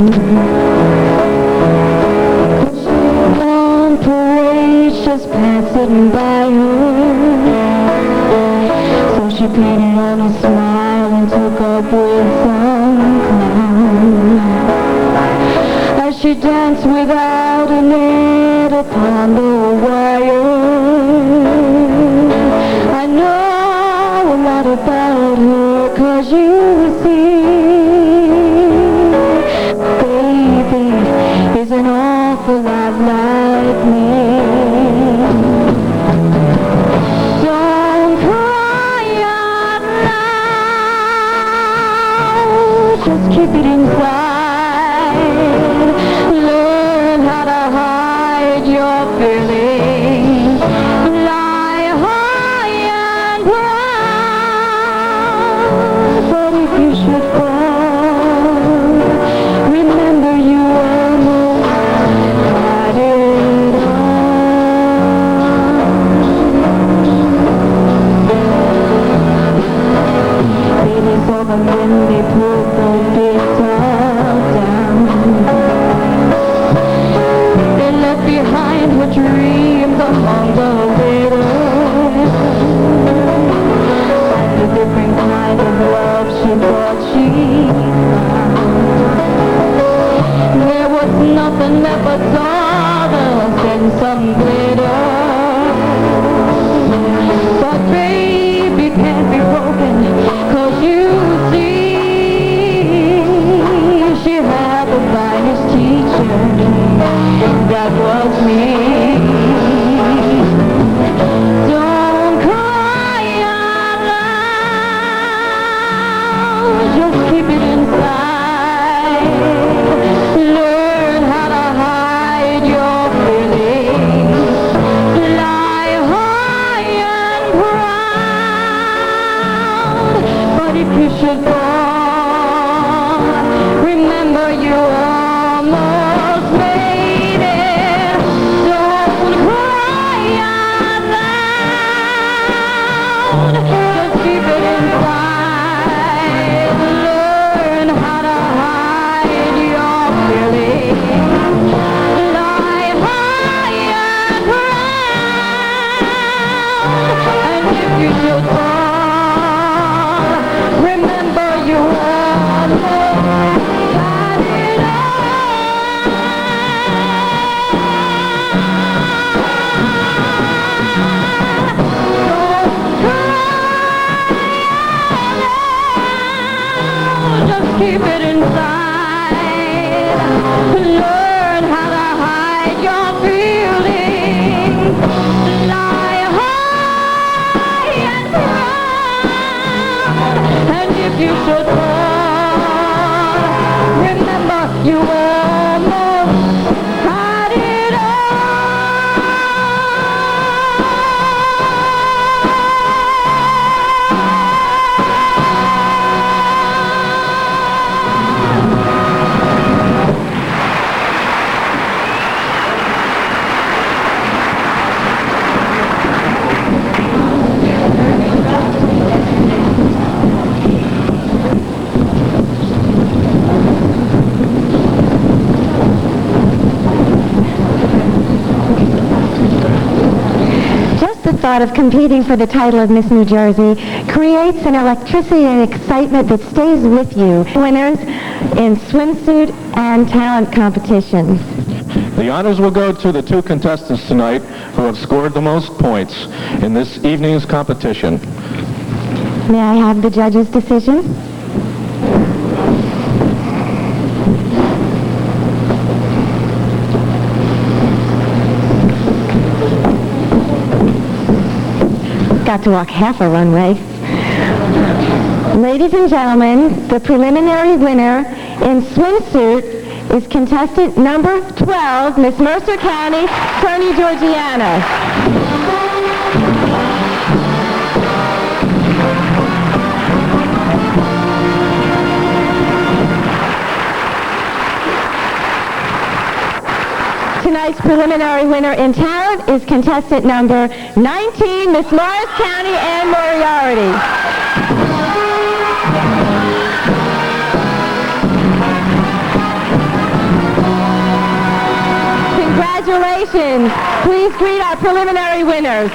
On parade, just passing by her. So she painted on a smile and took up with some clown. As she danced without a net upon the wire, I know a lot about her, 'cause you see, baby is an awful lot like me. Don't cry out loud, just keep it inside. Learn how to hide your feelings. Fly high and proud. But if you should fall, remember you almost had it all. Babies over when they put the big dog down. They left behind her dreams among the widows. And a different kind of love she thought she found. There was nothing left but sawdust and some glitter. But baby can't be broken, 'cause you see, she had the finest teacher. That was me. Don't cry out loud, just keep Remember you almost made it. Don't cry out loud. Just keep it inside. Learn how to hide your feelings. Lie high and proud. And if you should fall, remember you almost got it all. Don't cry, just keep it inside. Learn how to hide your feelings. Lie high and proud. And if you should fall, remember you almost had it all. Just the thought of competing for the title of Miss New Jersey creates an electricity and excitement that stays with you. Winners in swimsuit and talent competitions. The honors will go to the two contestants tonight who have scored the most points in this evening's competition. May I have the judge's decision? Got to walk half a runway. Ladies and gentlemen, the preliminary winner in swimsuit is contestant number 12, Miss Mercer County, Tony Georgiana. Tonight's preliminary winner in talent is contestant number 19, Miss Morris County, Ann Moriarty. Congratulations. Please greet our preliminary winners.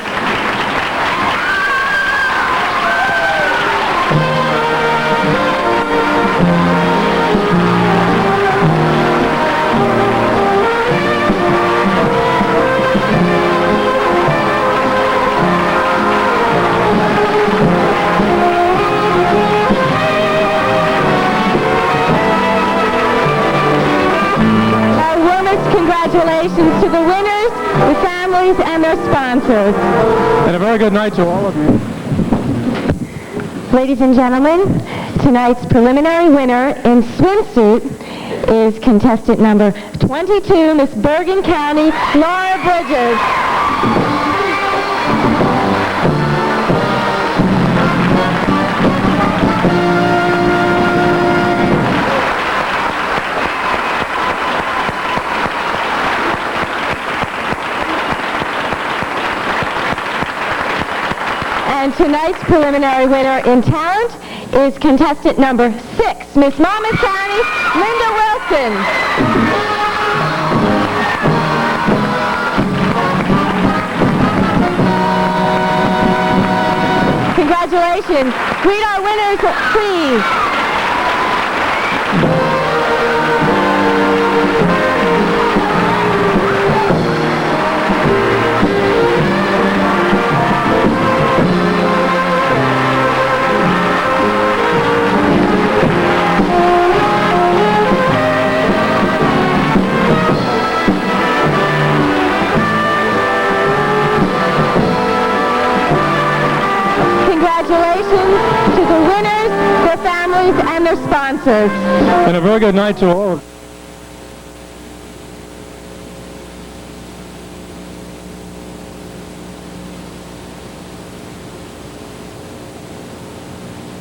Congratulations to the winners, the families, and their sponsors. And a very good night to all of you. Ladies and gentlemen, tonight's preliminary winner in swimsuit is contestant number 22, Miss Bergen County, Laura Bridges. And tonight's preliminary winner in talent is contestant number 6, Miss Monmouth County, Linda Wilson. Congratulations. Greet our winners, please. Congratulations to the winners, their families, and their sponsors. And a very good night to all of you.